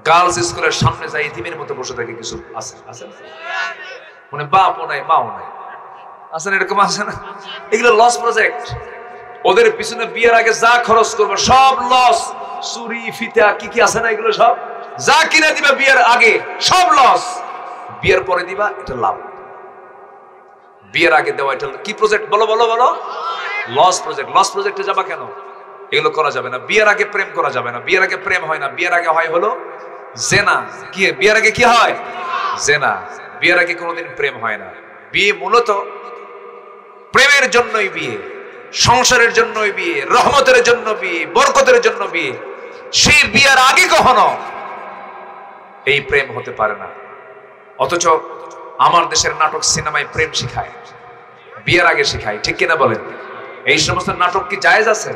গার্লস স্কুলের সামনে যাই ইতিমের মতো বসে থাকে কিছু আছে, আছে মানে বাপও নাই মাও নাই, আছে না? এরকম আছে না? এগুলো লস প্রজেক্ট। ওদের পিছনে বিয়ের আগে যা খরচ করবো সব লস। চুরি ফিতা কি কি আছে না, এগুলো সব যা কিনে দিবা বিয়ের আগে সব লস, বিয়ের পরে দিবা এটা লাভ। বিয়ের আগে দেওয়া এটা কি প্রজেক্ট? বলো বলো বলো। Loss project. লস প্রজেক্টে যাবা কেন? এগুলো করা যাবে না। বিয়ের আগে প্রেম করা যাবে না। বিয়ের আগে প্রেম হয় না, বিয়ের আগে হয় হলো জেনা। কি বিয়ের আগে কি হয়? জেনা। বিয়ের আগে কোনোদিন প্রেম হয় না। বিয়ে মূলত প্রেমের জন্যই বিয়ে, সংসারের জন্যই বিয়ে, রহমতের জন্য বিয়ে, বরকতের জন্য বিয়ে। সেই বিয়ের আগে কখনো এই প্রেম হতে পারে না। অথচ আমার দেশের নাটক সিনেমায় প্রেম শিখায়, বিয়ের আগে শিখায়। ঠিক কিনা বলেন? এই সমস্ত নাটক কি জায়েজ আছে?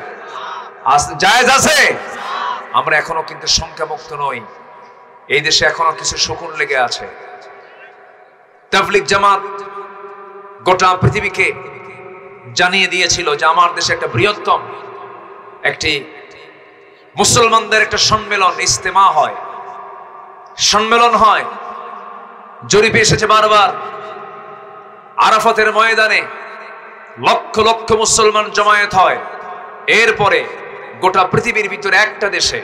জায়েজ আছে। আমরা এখনো কিন্তু সংখ্যামুক্ত নই। এই দেশে এখনো কিছু শকুন লেগে আছে। তাবলীগ জামাত গোটা পৃথিবীকে জানিয়ে দিয়েছিল যে আমার দেশে একটা বৃহত্তম একটি মুসলমানদের একটা সম্মেলন, ইজতেমা হয়, সম্মেলন হয়। জরিপে এসেছে বারবার, আরাফাতের ময়দানে লক্ষ লক্ষ মুসলমান জমায়েত হয়। এরপরে গোটা পৃথিবীর ভিতরে একটা দেশে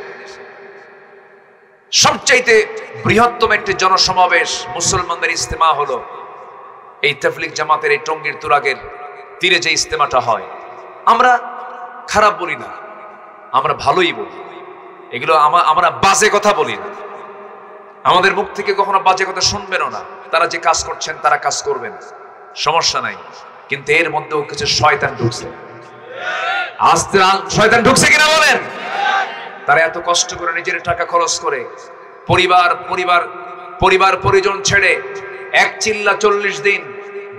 সবচাইতে বৃহত্তম একটি জনসমাবেশ, মুসলমানদের ইজতেমা হলো এই তাবলীগ জামাতের এই টঙ্গীর তুরাগের তীরে যে ইজতেমাটা হয়। আমরা খারাপ বলি না, আমরা ভালোই বলি। এগুলো আমরা বাজে কথা বলি না। আমাদের মুখ থেকে কখনো বাজে কথা শুনবেনও না। তারা যে কাজ করছেন তারা কাজ করবেন, সমস্যা নাই। কিন্তু এর মধ্যেও কিছু শয়তান ঢুকছে। আস্তে শয়তান ঢুকছে কিনা বলেন? তারা এত কষ্ট করে নিজের টাকা খরচ করে পরিবার পরিজন ছেড়ে 1 চিল্লা 40 দিন,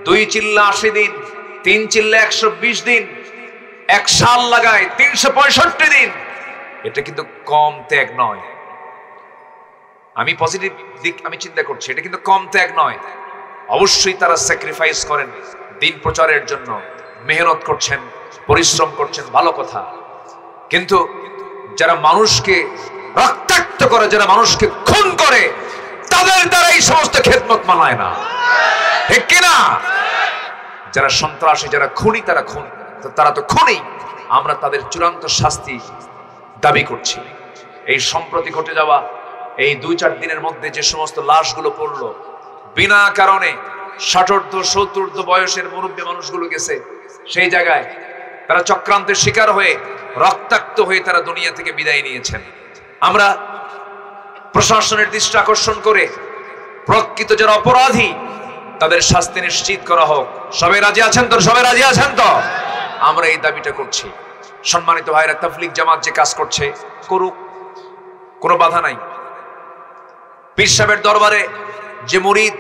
2 চিল্লা 80 দিন, 3 চিল্লা 120 দিন, 1 সাল লাগায় 365 দিন। এটা কিন্তু কম ত্যাগ নয়। আমি পজিটিভ দিক আমি চিন্তা করছি, এটা কিন্তু কম ত্যাগ নয়। অবশ্যই তারা স্যাক্রিফাইস করেন দিন প্রচারের জন্য, মেহনত করছেন, পরিশ্রম করছেন, ভালো কথা। কিন্তু যারা মানুষকে রক্তাক্ত করে, যারা মানুষকে খুন করে, তাদের দ্বারা এই সমস্ত খেদমত মানায় না। ঠিক কিনা? যারা সন্ত্রাসী, যারা খুনি, তারা তো খুনি। আমরা তাদের চূড়ান্ত শাস্তি দাবি করছি। এই সম্প্রতি ঘটে যাওয়া এই 2-4 দিনের মধ্যে যে সমস্ত লাশগুলো পড়লো, বিনা কারণে 60-70 বয়সের মুরব্বী মানুষগুলো গেছে সেই জায়গায়, তারা চক্রান্তের শিকার হয়ে রক্তাক্ত হয়ে তারা দুনিয়া থেকে বিদায় নিয়েছেন। আমরা প্রশাসনের দৃষ্টি আকর্ষণ করে প্রকৃত যারা অপরাধী তাদের শাস্তি নিশ্চিত করা হোক। সবাই রাজি আছেন তো? সবাই রাজি আছেন তো? আমরা এই দাবিটা করছি। সম্মানিত ভাইরা, তাবলীগ জামাত যে কাজ করছে করুক, কোনো বাধা নাই। পীর সাহেবের দরবারে যে মুরিদ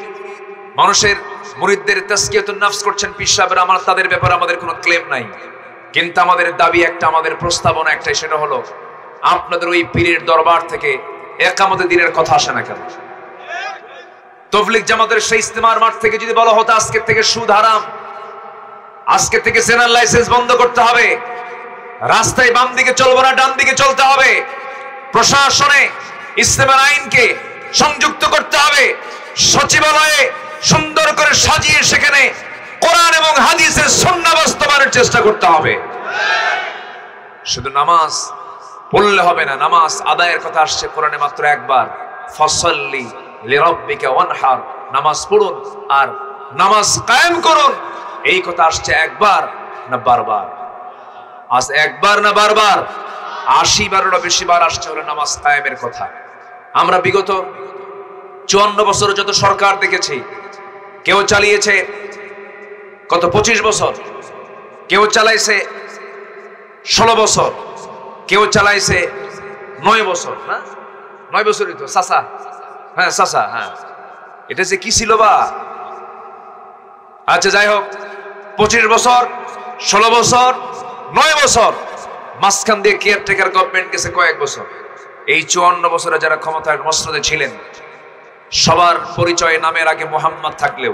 মানুষের মুরিদদের তাজকিয়াতুন নফস করছেন পীর সাহেবের, তাদের ব্যাপারে আমাদের কোনো ক্লেম নাই, কিন্তু আমাদের দাবি একটা, আমাদের প্রস্তাবনা একটাই, সেটা হলো আপনাদের ওই পীরের দরবার থেকে একামতে দিনের কথা আসে না কেন? তাবলীগ জামাতের সেই ইজতিমার মাঠ থেকে যদি বলা হতো আজকে থেকে সুদ হারাম, আজকে থেকে জেনারেল লাইসেন্স বন্ধ করতে হবে, রাস্তায় বাম দিকে চলবো না ডান দিকে চলতে হবে, প্রশাসনে ইসলামের আইনকে সংযুক্ত করতে হবে, সচিবালয়ে সুন্দর করে সাজিয়ে সেখানে কোরআন এবং হাদিসের সুন্নাহ বাস্তবায়নের চেষ্টা করতে হবে। শুধু নামাজ পড়লে হবে না, নামাজ আদায়ের কথা আসছে কোরআনে মাত্র একবার, ফাসাল্লি লিরাব্বিকা ওয়ানহার, নামাজ পড়ুন আর নামাজ কায়েম করুন, এই কথা আসছে একবার না বারবার? আজ একবার না বারবার? 80 বারেরও বেশি বার আসছে হলো নামাজ কায়েমের কথা। আমরা বিগত 54 বছর যত সরকার দেখেছি, কেউ চালিয়েছে কত 25 বছর, কেউ চালাইছে 16 বছর, কেউ চালাইছে 9 বছর, না 9 বছরই তো চাচা, হ্যাঁ চাচা, হ্যাঁ এটা যে কি ছিল বা, আচ্ছা যাই হোক, 25 বছর, 16 বছর, 9 বছর, মাঝখান দিয়ে কেয়ারটেকার গভর্নমেন্ট গেছে কয়েক বছর। এই 54 বছরে যারা ক্ষমতার মসনদে ছিলেন, সবার পরিচয় নামের আগে মুহাম্মদ থাকলেও,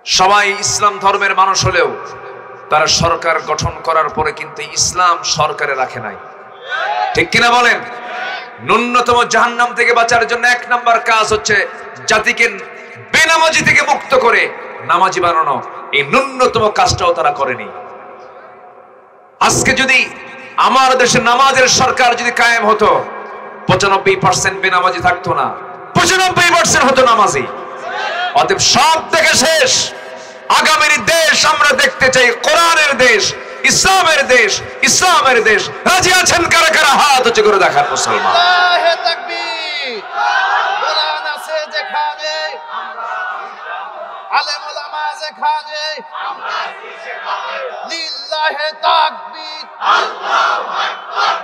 সবাই ইসলাম ধর্মের মানুষ হলেও, তারা সরকার গঠন করার পরে কিন্তু ইসলাম সরকারে রাখে নাই, ঠিক কিনা বলেন? ন্যূনতম জাহান্নাম থেকে বাঁচার জন্য 1 নাম্বার কাজ হচ্ছে জাতিকে বেনামাজি থেকে মুক্ত করে নামাজি বানানো। এই ন্যূনতম কাজটাও তারা করেনি। আজকে যদি আমার দেশে নামাজের সরকার যদি কায়েম হতো, 95% বেনামাজি থাকতো না, 95% হতো নামাজি। অতএব সব থেকে শেষ, আগামীর দেশ আমরা দেখতে চাই কোরআনের দেশ, ইসলামের দেশ, ইসলামের দেশ। রাজি আছেন কারা কারা? হাত উঁচু করে দেখার মুসলমান। আল্লাহু তাকবীর। কোরআন আছে যেখানে, আলেম ওলামা যেখানে, লিল্লাহি তাকবীর, আল্লাহু আকবার।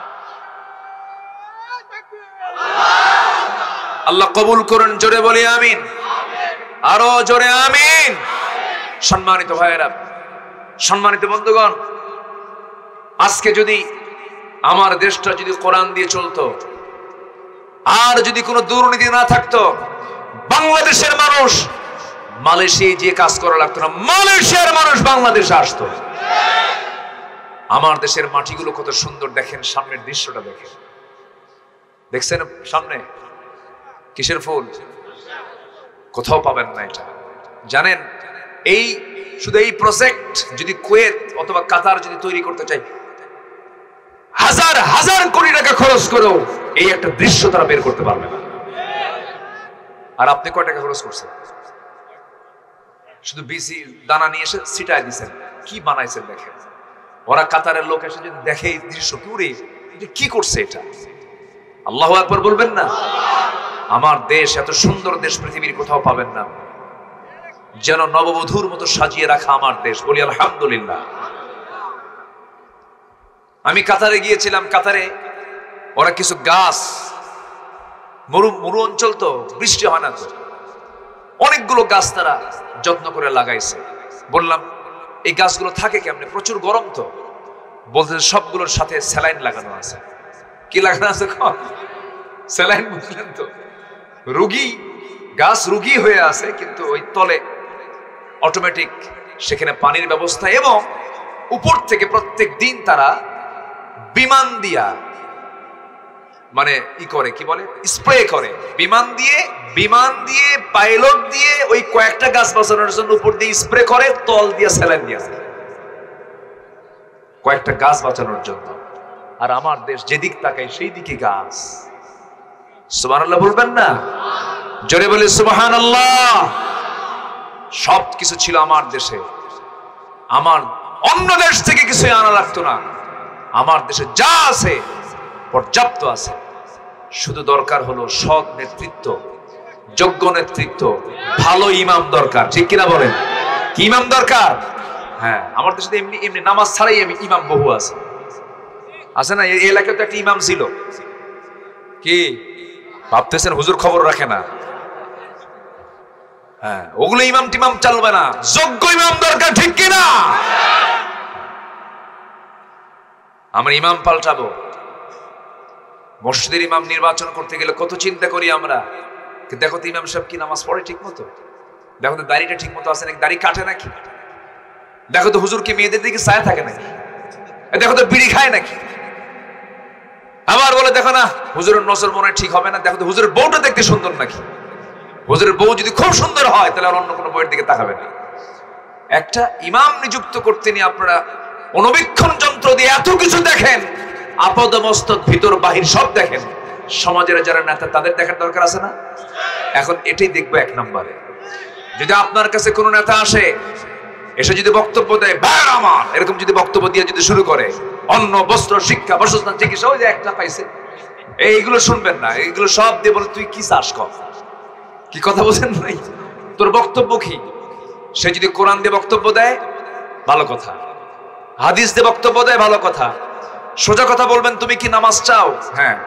আল্লাহ কবুল করুন, জোরে বলি আমিন, আরো জোরে আমিন। সম্মানিত ভাইয়েরা, সম্মানিত বন্ধুগণ, আজকে যদি আমার দেশটা যদি কোরআন দিয়ে চলতো, আর যদি কোনো দুর্নীতি না থাকতো, বাংলাদেশের মানুষ মালয়েশিয়ায় যে কাজ করা লাগতো না, মালয়েশিয়ার মানুষ বাংলাদেশে আসতো। আমার দেশের মাটিগুলো কত সুন্দর, দেখেন সামনের দৃশ্যটা দেখেন, দেখছেন সামনে কিসের ফুল? কোথাও পাবেন না এটা, জানেন? এই শুধু এই প্রজেক্ট যদি কুয়েত অথবা কাতার যদি তৈরি করতে চাই, হাজার হাজার কোটি টাকা খরচ করেও এই একটা দৃশ্য তারা বের করতে পারবে না। আর আপনি কয় টাকা খরচ করছেন? শুধু বিসি দানা নিয়ে এসে ছিটায় দিচ্ছেন, কি বানাইছেন দেখেন। ওরা কাতারের লোক এসে যদি দেখে এই দৃশ্য, কি করছে এটা? আল্লাহু আকবার বলবেন না? আমার দেশ, এত সুন্দর দেশ পৃথিবীর কোথাও পাবেন না, যেন নববধূর মতো সাজিয়ে রাখা আমার দেশ। বলি আলহামদুলিল্লাহ। আমি কাতারে গিয়েছিলাম, কাতারে ওরা কিছু গাছ, মরু অঞ্চল তো, বৃষ্টি হয় না তো, অনেকগুলো গাছ তারা যত্ন করে লাগাইছে। বললাম এই গাছগুলো থাকে কেমনে? প্রচুর গরম তো। বলতে সবগুলোর সাথে স্যালাইন লাগানো আছে। কি লাগানো আছে? স্যালাইন, বুঝলেন তো? রোগী গাছ রোগী হয়ে আছে, কিন্তু ওই তলে অটোমেটিক সেখানে পানির ব্যবস্থা, এবং উপর থেকে প্রত্যেক দিন তারা বিমান দিয়া, মানে ই করে, কি বলে, স্প্রে করে, বিমান দিয়ে পাইলট দিয়ে ওই কয়েকটা গাছ বাঁচানোর জন্য উপর দিয়ে স্প্রে করে, তল দিয়ে স্যালাইন দিয়ে কয়েকটা গাছ বাঁচানোর জন্য। আর আমার দেশ যেদিক তাকাই সেই দিকে গাছ। সুবহানাল্লাহ বলবেন না? জোরে বলে সুবহানাল্লাহ। সব কিছু ছিল আমার দেশে, আমার অন্য দেশ থেকে কিছু আনা লাগতো না। আমার দেশে যা আছে পর্যাপ্ত আছে, শুধু দরকার হলো সৎ নেতৃত্ব, যোগ্য নেতৃত্ব, ভালো ইমাম দরকার। ঠিক কিনা বলেন? কি ইমাম দরকার? হ্যাঁ, আমার দেশে এমনি এমনি নামাজ ছাড়াই ইমাম বহু আছে না? এই এলাকায় তো একটা ইমাম ছিল, কি ভাবতেছেন হুজুর খবর রাখে না? হ্যাঁ, ওগুলো ইমাম টিমাম চলবে না, যোগ্য ইমাম দরকার, ঠিক কিনা? আমরা ইমাম পাল্টাবো। মসজিদের ইমাম নির্বাচন করতে গেলে কত চিন্তা করি আমরা। দেখো তো ইমাম সাহেব কি নামাজ পড়ে ঠিক মতো? দেখো তো দাড়িটা ঠিক মতো আছে নাকি, দাড়ি কাটে নাকি? দেখো তো হুজুর কি মেয়েদের দিকে ছায়া থাকে নাকি? দেখো তো বিড়ি খায় নাকি? আবার বলে দেখো না হুজুরের নজর মনে ঠিক হবে না, দেখো তো হুজুরের বউটা দেখতে সুন্দর নাকি? হুজুরের বউ যদি খুব সুন্দর হয় তাহলে আর অন্য কোনো বউয়ের দিকে তাকাবে না। একটা ইমাম নিযুক্ত করতে নিয়ে আপনারা অনুবীক্ষণ যন্ত্র দিয়ে এত কিছু দেখেন, আপদ মস্তক ভিতর বাহির সব দেখেন। সমাজের যারা নেতা তাদের দেখার দরকার আছে না? এখন এটাই দেখবো এক নম্বরে। যদি আপনার কাছে কোনো নেতা আসে, এসে যদি বক্তব্য দেয় ভাই আমার এরকম যদি বক্তব্য দিয়ে যদি শুরু করে, অন্ন বস্ত্র শিক্ষা বাসস্থান চিকিৎসা ওই যে একটা পাইছে, এইগুলো শুনবেন না। এইগুলো সব দিয়ে বলে তুই কি চাস কর, কি কথা বলছেন নাই, তোর বক্তব্য কি? সে যদি কোরআন দিয়ে বক্তব্য দেয় ভালো কথা, হাদিস দিয়ে বক্তব্য দেয় ভালো কথা, সোজা কথা বলবেন। তুমি কি নামাজ চাও? হ্যাঁ।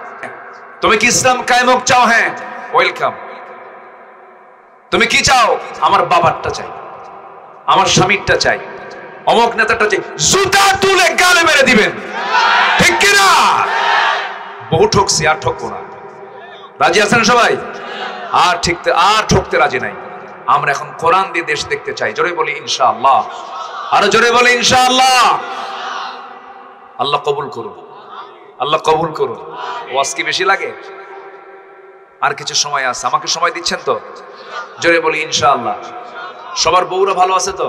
তুমি কি ইসলাম কায়েমক চাও? হ্যাঁ, ওয়েলকাম। তুমি কি চাও? আমার বাবারটা চাই, আমার স্বামীরটা চাই, অমুক নেতাটা চাই, জুতা তুলে গালে মেরে দিবেন, ঠিক কিনা? বহু ঠকছি, আর ঠকবো না। রাজি আছেন সবাই? আর ঠকতে রাজি নাই। আমরা এখন কোরআন দিয়ে দেশ দেখতে চাই। জোরে বলি ইনশাআল্লাহ, আরো জোরে বলি ইনশাআল্লাহ। আল্লাহ কবুল করুন, আল্লাহ কবুল করুন। ওয়াজ কি বেশি লাগে? আর কিছু সময় আছে, আমাকে সময় দিচ্ছেন তো? জোরে বলি ইনশাআল্লাহ। সবার বউরা ভালো আছে তো?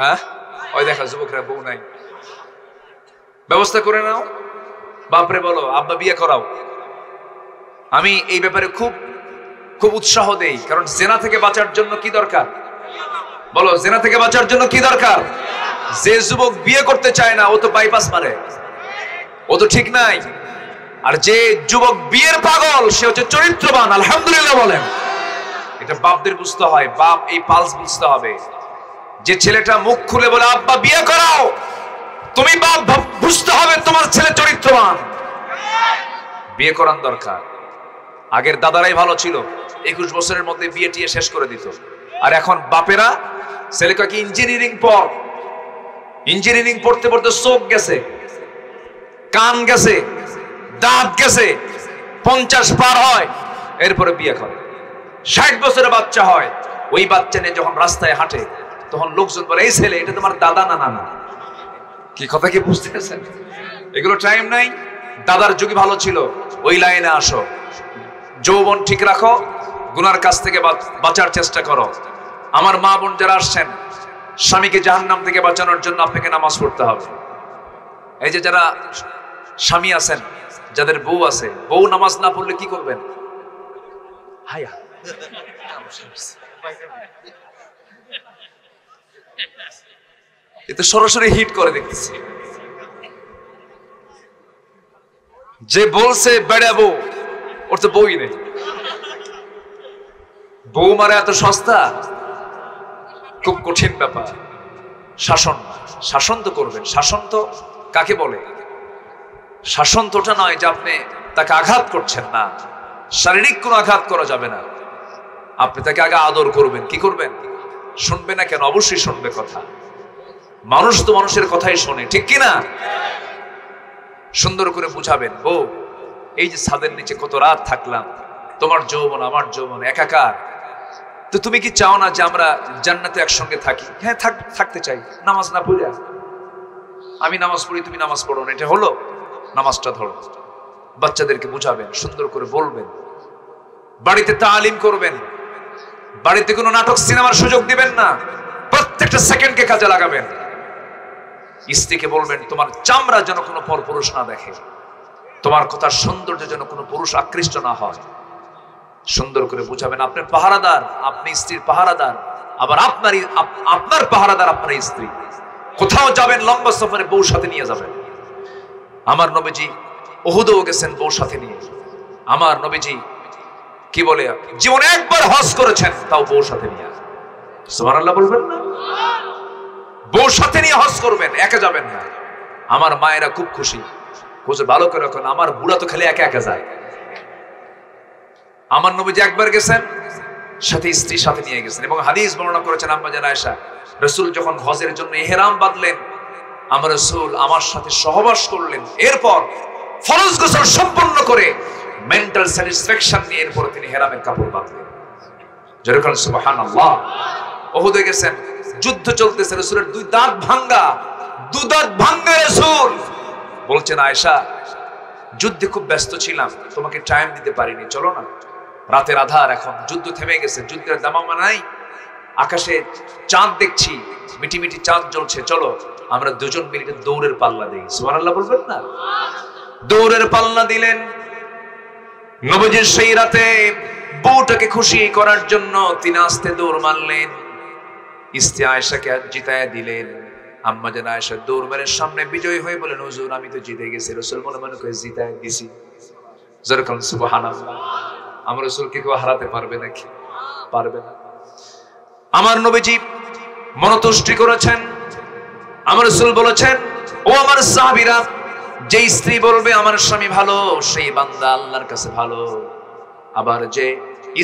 হ্যাঁ, ওই দেখা যুবকরা বউ নাই, ব্যবস্থা করে নাও। বাপরে বলো আব্বা বিয়ে করাও। আমি এই ব্যাপারে খুব খুব উৎসাহ দেই, কারণ জেনা থেকে বাঁচার জন্য কি দরকার? বলো, জেনা থেকে বাঁচার জন্য কি দরকার? যে যুবক বিয়ে করতে চায় না ও তো বাইপাস মারে, ও তো ঠিক নাই। আর যে যুবক বিয়ের পাগল সে হচ্ছে চরিত্রবান। আলহামদুলিল্লাহ বলেন। এটা বাপদের বুঝতে হয়, বাপ এই পালস বুঝতে হবে। যে ছেলেটা মুখ খুলে বলে আব্বা বিয়ে করাও, তুমি বাপ বুঝতে হবে তোমার ছেলে চরিত্রবান, বিয়ে করান দরকার। আগের দাদারাই ভালো ছিল, 21 বছরের মধ্যে বিয়ে টিয়ে শেষ করে দিত। আর এখন বাপেরা ছেলেকে কি ইঞ্জিনিয়ারিং পড়, ইঞ্জিনিয়ারিং পড়তে পড়তে চোখ গেছে, কান গেছে, দাঁত গেছে, 50 পার হয় এরপরে বিয়ে করে। 60 বছরের বাচ্চা হয়, ওই বাচ্চা নিয়ে যখন রাস্তায় হাঁটে তখন লোকজন বলে এই ছেলে এটা তোমার দাদা না নানা। কি কথা কি বুঝতেছেন? এগুলো টাইম নাই। দাদার যুগে ভালো ছিল, ওই লাইনে আসো, যৌবন ঠিক রাখো, গুনার কাছ থেকে বাঁচার চেষ্টা করো। আমার মা বোন যারা আসছেন, স্বামীকে জাহান্নাম থেকে বাঁচানোর জন্য আপনাকে নামাজ পড়তে হবে। এই যে যারা স্বামী আছেন, যাদের বউ আছে, বউ নামাজ না পড়লে কি করবেন? হায়া এতে সরাসরি হিট করে দেখতেছি। যে বলছে বেড়াবো, ওর তো বই নেই। বউ মারা এত সস্তা? খুব কঠিন ব্যাপার। শাসন, শাসন তো করবেন। শাসন তো কাকে বলে? শাসন তো ওটা নয় যে আপনি তাকে আঘাত করছেন, না, শারীরিক কোনো আঘাত করা যাবে না। আপনি তাকে আগে আদর করবেন। কি করবেন? শুনবে না কেন? অবশ্যই শুনবে কথা। মানুষ তো মানুষের কথাই শোনে, ঠিক কিনা? সুন্দর করে বুঝাবেন, বউ এই যে ছাদের নিচে কত রাত থাকলাম, তোমার যৌবন আমার যৌবন একাকার, তো তুমি কি চাও না যে আমরা জান্নাতে একসঙ্গে থাকি? হ্যাঁ, থাকতে চাই। নামাজ না পড়ে, আমি নামাজ পড়ি তুমি নামাজ পড়ো না, এটা হলো? নামাজটা ধরো। বাচ্চাদেরকে বুঝাবেন, সুন্দর করে বলবেন, বাড়িতে তালিম করবেন, বাড়িতে কোনো নাটক সিনেমার সুযোগ দিবেন না, প্রত্যেকটা সেকেন্ডকে কাজে লাগাবেন। স্ত্রীকে বলবেন তোমার চামড়া যেন কোনো পরপুরুষ না দেখে, তোমার কথার সৌন্দর্য যেন কোনো পুরুষ আকৃষ্ট না হয়। সুন্দর করে বুঝাবেন। আপনার পাহারাদার, আপনি স্ত্রীর পাহারাদার, আবার আপনার পাহারাদার আপনার স্ত্রী। কোথাও যাবেন লম্বা সফরে, বউ সাথে নিয়ে যাবেন। আমার নবীজি উহুদেও গেছেন বউ সাথে নিয়ে। আমার নবীজি কি বলে, জীবনে একবার হজ করেছেন, তাও বউ সাথে নিয়ে। সুবহানাল্লাহ বলবেন না? বউ সাথে নিয়ে হজ করবেন, একা যাবেন না। আমার মায়েরা খুব খুশি, বুঝে ভালো করে রাখুন, আমার বুড়া তো খালি একা একা যায়। আমার নবীজি একবার গেছেন, সাথে স্ত্রীর সাথে নিয়ে গেছেন, এবং হাদিস বর্ণনা করেছেন আম্মা জান আয়েশা, রাসূল যখন হজের জন্য ইহরাম বাঁধলেন, আমার রাসূল আমার সাথে সহবাস করলেন। এরপর ফরজ গোসল সম্পন্ন করে মেন্টাল স্যাটিসফ্যাকশন নিয়ে এরপর তিনি ইহরামের কাপড় বাঁধলেন। যেরকম সুবহানাল্লাহ। ওহুদে গেছেন, যুদ্ধ চলতেছে, রাসূলের দুই দাঁত ভাঙ্গা, রাসূল বলছেন, আয়েশা যুদ্ধে খুব ব্যস্ত ছিলাম, তোমাকে টাইম দিতে পারিনি, চলো না, রাতের আধার, এখন যুদ্ধ থেমে গেছে, যুদ্ধের দামামা নাই, আকাশে চাঁদ দেখছি, মিটি মিটি চাঁদ জ্বলছে, চলো আমরা দুজন মিলে দৌড়ের পাল্লা দিই। সুবহানাল্লাহ বলবেন না? দৌড়ের পাল্লা দিলেন। নবীজির সেই রাতে বউটাকে খুশি করার জন্য তিনি আস্তে দৌড় মারলেন, স্ত্রী আয়েশাকে জিতায় দিলেন। আম্মা জান আয়েশা দৌড় মেরে সামনে বিজয়ী হয়ে বলেন, হুজুর আমি তো জিতে গেছি। রাসূল মনে মনে করে জিতায় দিছি। যেরকম সুবহানাল্লাহ। আমার রাসূলকে কেউ হারাতে পারবে নাকি? পারবে না। আমার নবীজি মনতুষ্টি করেছেন। আমার রাসূল বলেছেন, ও আমার সাহাবীরা, যে স্ত্রী বলবে আমার স্বামী ভালো, সেই বান্দা আল্লাহর কাছে ভালো। আবার যে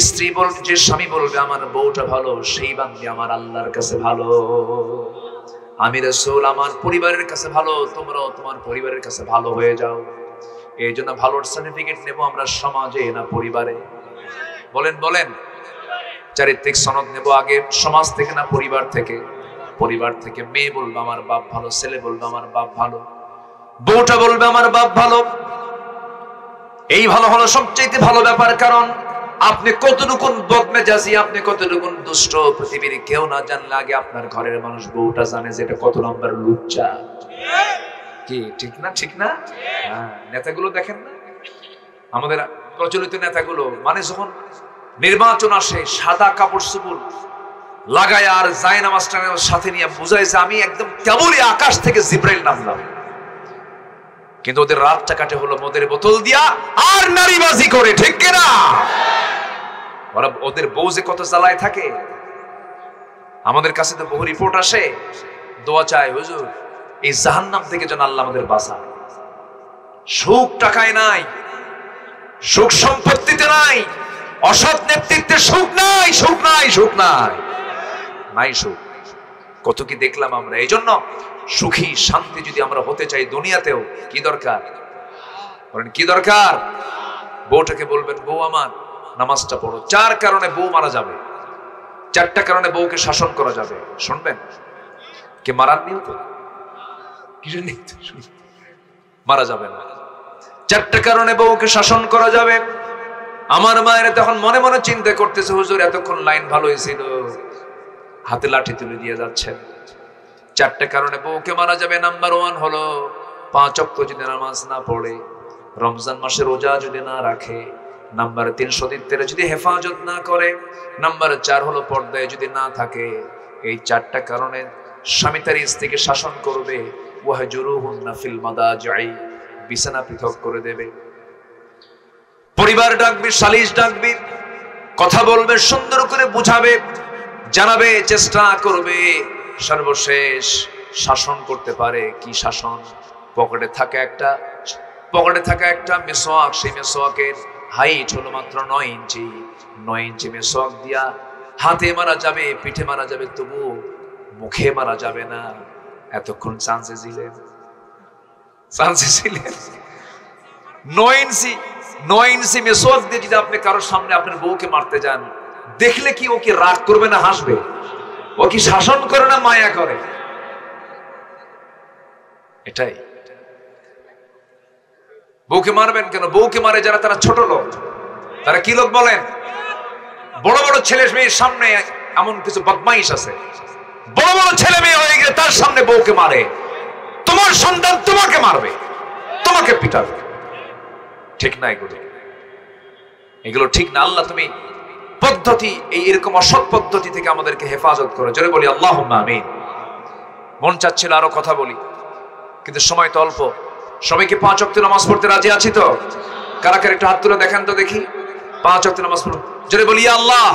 স্ত্রী বলবে, যে স্বামী বলবে আমার বউটা ভালো, সেই বান্দি আমার আল্লাহর কাছে ভালো। আমি রাসূল আমার পরিবারের কাছে ভালো, তোমরাও তোমার পরিবারের কাছে ভালো হয়ে যাও। এই জন্য ভালোর সার্টিফিকেট নেব আমরা সমাজে না পরিবারে? বলেন বলেন। চারিত্রিক সনদ নেব আগে সমাজ থেকে না পরিবার থেকে? পরিবার থেকে। মেয়ে বলবে আমার বাপ ভালো, ছেলে বলবে আমার বাপ ভালো, বউটা বলবে আমার বাপ ভালো। এই ভালো হলো সবচেয়ে ভালো ব্যাপার, কারণ আপনি কতটুকুন বদমেজাজি, আপনি কতটুকুন দুষ্ট, পৃথিবীর কেউ না জানলে আগে আপনার ঘরের মানুষ বউটা জানে যে এটা কত নম্বর লুচ্চা। কি ঠিক না? ঠিক না? হ্যাঁ। নেতাগুলো দেখেন না, আমাদের প্রচলিত নেতাগুলো, মানে যখন নির্বাচন আসে সাদা কাপড় চোপড় লাগায় আর জায়নামাজটা সাথে নিয়ে বুঝায় যে আমি একদম কেবলই আকাশ থেকে জিব্রাইল নামলাম। কিন্তু ওদের রাতটা কাটে হলো মদের বোতল দিয়া আর নারীবাজি করে, ঠিক কিনা? ওরা ওদের বউ যে কত জ্বালায় থাকে। আমাদের কাছে তো বহু রিপোর্ট আসে, দোয়া চায়, হুজুর এই জাহান্নাম থেকে যেন আল্লাহ আমাদের বাঁচায়। সুখ টাকায় নাই, সুখ সম্পত্তিতে নাই, অসৎ নেতৃত্বে সুখ নাই, সুখ নাই, সুখ নাই, নাই সুখ। কত কি দেখলাম আমরা। এই জন্য সুখী শান্তি যদি আমরা হতে চাই দুনিয়াতেও, কি দরকার? বলেন কি দরকার? বউটাকে বলবেন, বউ আমার নামাজটা পড়ো। 4 কারণে বউ মারা যাবে, 4টা কারণে বউকে শাসন করা যাবে। শুনবেন? কে মারার নিও তো, কিছু নেই তো, মারা যাবে না। 4টা কারণে বউকে শাসন করা যাবে। আমার মায়ের তখন মনে মনে চিন্তা করতেছে, হুজুর এতক্ষণ লাইন ভালো হয়েছিল, হাতে লাঠি তুলে দিয়ে যাচ্ছেন। 4টা কারণে বউকে মারা যাবে। নাম্বার 1 হলো 5 ওয়াক্ত যদি নামাজ না পড়ে, রমজান মাসে রোজা যদি না রাখে। নাম্বার 3 সতীত্বের যদি হেফাজত না করে। নাম্বার 4 হলো পর্দায় যদি না থাকে। এই 4টা কারণে স্বামী তার স্ত্রীকে শাসন করবে। ওয়াহজুরুহুন্না ফিল মাদাজি'i, বিছানা পৃথক করে দেবে। পরিবার ডাকবে, সালিশ ডাকবে, কথা বলবে, সুন্দর করে বুঝাবে, জানাবে, চেষ্টা করবে। সর্বশেষ শাসন করতে পারে। কি শাসন? পকেটে থাকা একটা মেসওয়াক, সেই মেসওয়াকের হাইট হলো মাত্র 9 ইঞ্চি। 9 ইঞ্চি মেসওয়াক দিয়া হাতে মারা যাবে, পিঠে মারা যাবে, তবু মুখে মারা যাবে না। এতক্ষণ চান্সে ছিলেন 9 ইঞ্চি মেসওয়াক দিয়ে যদি আপনি কারোর সামনে আপনার বউকে মারতে যান, দেখলে কি ও কি রাগ করবে না হাসবে? ও কি শাসন করে না মায়া করে? এটাই। বউকে মারবেন কেন? বউকে মারে যারা, তারা ছোট লোক। তারা কি লোক বলেন? বড় বড় ছেলে মেয়ের সামনে এমন কিছু বদমাইশ আছে, বড় বড় ছেলে মেয়ে হয়ে গেলে তার সামনে বউকে মারে। তোমার সন্তান তোমাকে মারবে, তোমাকে পিটাবে। ঠিক না এগুলো ঠিক না। আল্লাহ তুমি পদ্ধতি, এরকম অসৎ পদ্ধতি থেকে আমাদেরকে হেফাজত করো। জোরে বলি আল্লাহুম্মা আমিন। মন চাচ্ছিল আরো কথা বলি, কিন্তু সময় তো অল্প। সবাইকে 5 ওয়াক্ত নামাজ পড়তে রাজি আছি তো? কারা কারা একটু হাত তুলে দেখেন তো দেখি। 5 ওয়াক্ত নামাজ পড়ো। জোরে বলি আল্লাহ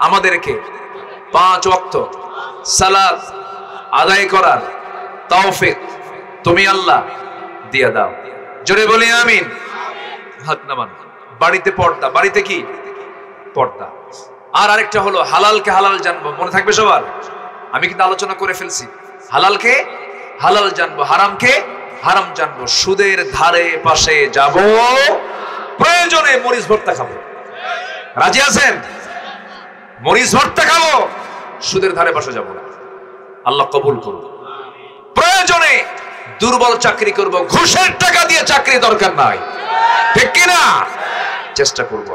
আমাদেরকে 5 ওয়াক্ত সালাত আদায় করার তৌফিক তুমি আল্লাহ দিয়ে দাও। জোরে বলি আমিন। হাত নামান। বাড়িতে পর্দা, বাড়িতে কি পর্দা। আর আরেকটা হলো হালালকে হালাল জানবো, মনে থাকবে সবার। আমি কিন্তু আলোচনা করে ফেলছি, হালালকে হালাল জানবো, হারামকে হারাম জানবো। সুদের ধারে পাশে যাব, প্রয়োজনে মরিচ ভর্তা খাবো। রাজি আছেন? মরিচ ভর্তা খাবো, সুদের ধারে পাশে যাব না। আল্লাহ কবুল করুন। প্রয়োজনে দুর্বল চাকরি করব, ঘুষের টাকা দিয়ে চাকরি দরকার নাই, ঠিক কিনা? চেষ্টা করব,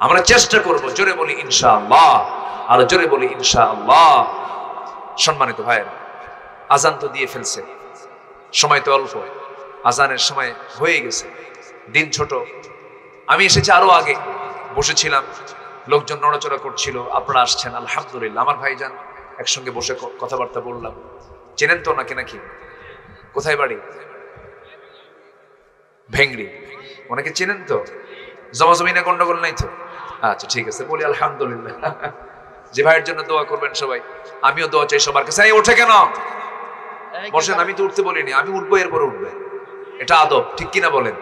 আমরা চেষ্টা করব। জোরে বলি ইনশাআল্লাহ, আর জোরে বলি ইনশাআল্লাহ। সম্মানিত ভাইয়েরা, আজান তো দিয়ে ফেলছে, সময় তো অল্প, আজানের সময় হয়ে গেছে, দিন ছোট। আমি এসেছি আরো আগে, বসেছিলাম, লোকজন নড়াচড়া করছিল, আপনারা আসছেন আলহামদুলিল্লাহ। আমার ভাইজান একসঙ্গে বসে কথাবার্তা বললাম। চেনেন তো নাকি? নাকি কোথায় বাড়ি? ভেংড়ি। অনেকে চেনেন তো? জমাজমিনে গন্ডগোল নাই তো? আচ্ছা ঠিক আছে, বলি আলহামদুলিল্লাহ। যে ভাইয়ের জন্য দোয়া করবেন সবাই, আমিও দোয়া চাই সবার কাছে। ওঠে কেন? বসেন। আমি তো উঠতে বলিনি, আমি উঠবো, এরপরে উঠবে, এটা আদব, ঠিক কিনা বলেন?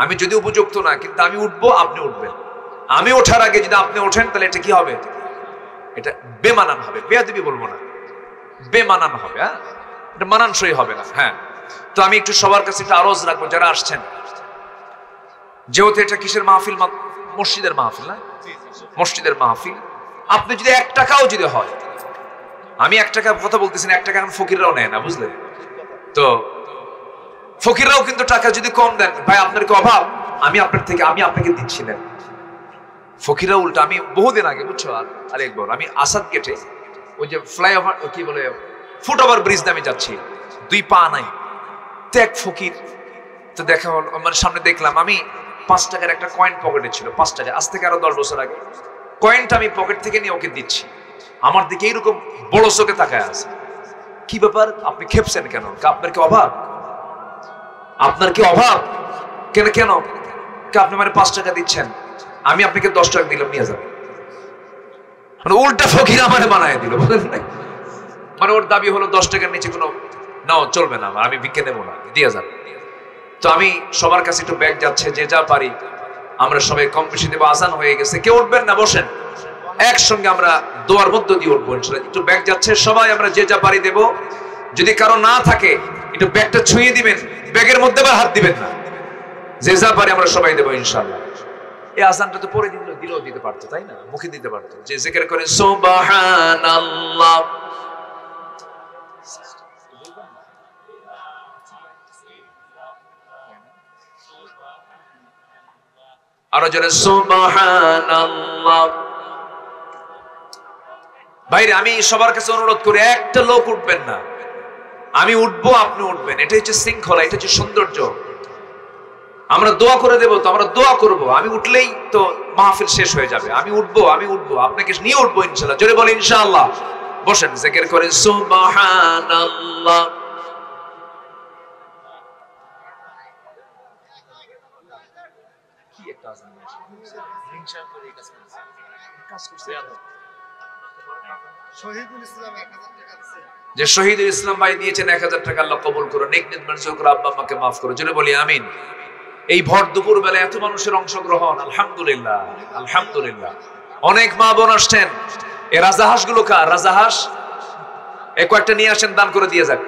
আমি যদি উপযুক্ত না, কিন্তু আমি উঠবো, আপনি উঠবেন। আমি ওঠার আগে যদি আপনি ওঠেন, তাহলে এটা কি হবে? এটা বেমানান হবে। বেয়াদবি বলবো না, বেমানান হবে। হ্যাঁ, এটা মানানসই হবে না। হ্যাঁ, তো আমি একটু সবার কাছে একটু আরজ রাখবো, যারা আসছেন, যেহেতু এটা কিসের মাহফিল? মসজিদের মাহফিল, না? মসজিদের মাহফিল। আপনি যদি 1 টাকাও যদি হয়, আমি 1 টাকা কথা বলতেছি না, 1 টাকা এখন ফকিররাও নেয় না, বুঝলেন তো? ফকিররাও কিন্তু টাকা যদি কম দেন, ভাই আপনার কি অভাব? আমি আপনাকে দিচ্ছি না। ফকিররা উল্টা। আমি বহুদিন আগে, বুঝছো, আরেকবার আমি আসাদ গেটে, ওই যে ফ্লাইওভার, কি বলে, ফুটওভার ব্রিজ দিয়ে আমি যাচ্ছি, 2 পা নাই, তো এক ফকির, তো দেখা হলো, আমার সামনে দেখলাম, আমি 5 টাকার একটা কয়েন পকেটে ছিল, 5 টাকা, আজ থেকে আরো 10 বছর আগে। কয়েনটা আমি পকেট থেকে নিয়ে ওকে দিচ্ছি, আমার দিকে এইরকম বড় চোখে তাকায় আছে। কি ব্যাপার, আপনি খেপছেন কেন? আপনার কি অভাব? আপনার কি অভাব? কেন কেন? আপনি মানে 5 টাকা দিচ্ছেন, আমি আপনাকে 10 টাকা দিলাম, নিয়ে যাবেন। মানে উল্টা ফকির আমারে বানায় দিল, বুঝলেন না? মানে ওর দাবি হলো 10 টাকার নিচে কোনো নাও চলবে না, আমি ভিক্ষে নেবো না, দিয়ে যান। তো আমি সবার কাছে একটু ব্যাগ যাচ্ছে, যে যা পারি আমরা সবাই কম বেশি দেবো। আজান হয়ে গেছে, কেউ উঠবেন না, বসেন, একসঙ্গে আমরা দোয়ার মধ্য দিয়ে উঠবো ইনশাআল্লাহ। একটু ব্যাগ যাচ্ছে, সবাই আমরা যে যা পারি দেবো। যদি কারো না থাকে, একটু ব্যাগটা ছুঁয়ে দিবেন, ব্যাগের মধ্যে আবার হাত দিবেন না, যে যা পারি আমরা সবাই দেবো ইনশাআল্লাহ। এই আজানটা তো পরে দিলেও দিতে পারতো, তাই না? মুখে দিতে পারতো, যে জিকির করে সুবহানাল্লাহ। আরো জোরে সুবহানাল্লাহ। ভাইরে, আমি সবার কাছে অনুরোধ করি, একটা লোক উঠবেন না, আমি উঠবো, আপনি উঠবেন। এটা হচ্ছে শৃঙ্খলা, এটা হচ্ছে সৌন্দর্য। আমরা দোয়া করে দেবো, তো আমরা দোয়া করবো, আমি উঠলেই তো মাহফিল শেষ হয়ে যাবে। আমি উঠবো, আপনাকে নিয়ে উঠবো ইনশাআল্লাহ। জোরে বলে ইনশাআল্লাহ। বসেন, জিকির করে সুবহানাল্লাহ। যে শহীদুল ইসলাম ভাই দিয়েছেন 1000 টাকা, আল্লাহ কবুল করো, নেক নিয়ত মঞ্জুর করো, আব্বা আম্মাকে মাফ করো। জোরে বলি আমিন। এই ভর দুপুর বেলা এত মানুষের অংশগ্রহণ, আলহামদুলিল্লাহ, আলহামদুলিল্লাহ। অনেক মা বোন আসছেন। এই রাজাহাঁস গুলো কার? রাজাহাঁস কয়েকটা নিয়ে আসেন, দান করে দিয়ে যাক।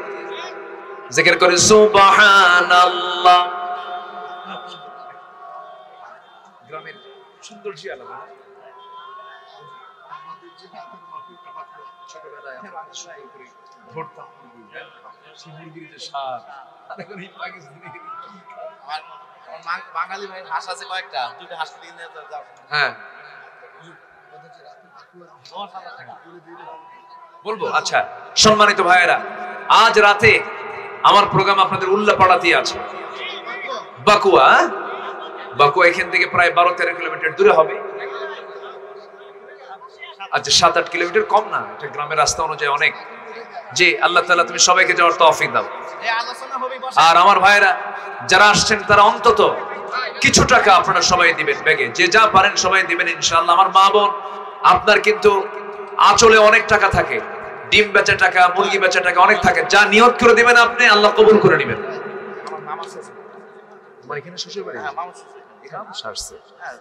জিকির করে সুবহানাল্লাহ। গ্রামের সৌন্দর্য আলাদা। ছোটবেলায় ধরতাম শিমুলগিরিতে সার, বাঙালি ভাই হাঁস আছে কয়েকটা, 2টা হাঁস কিনে নিয়ে যাও। হ্যাঁ, বলবো। আচ্ছা, সম্মানিত ভাইয়েরা, আজ রাতে আমার প্রোগ্রাম আপনাদের উল্লাপাড়াতে আছে, বাকুয়া। বাকুয়া এখান থেকে প্রায় 12-13 কিলোমিটার দূরে হবে। আচ্ছা, 7-8 কিলোমিটার, কম না। এটা গ্রামের রাস্তা অনুযায়ী অনেক। যে আল্লাহ তাআলা তুমি সবাইকে যাওয়ার তৌফিক দাও। আর আমার ভাইয়েরা যারা আসছেন, তারা অন্তত কিছু টাকা আপনারা সবাই দিবেন, ব্যাগে যে যা পারেন সবাই দিবেন ইনশাআল্লাহ। আমার মা বোন, আপনার কিন্তু আঁচলে অনেক টাকা থাকে, ডিম বেচা টাকা, মুরগি বেচা টাকা অনেক থাকে, যা নিয়ত করে দিবেন আপনি আল্লাহ কবুল করে নেবেন। আমার মামা শ্বশুর। আমার এখানে শ্বশুর বাড়ি, হ্যাঁ, মামা শ্বশুর। এখানে সারছে। হ্যাঁ।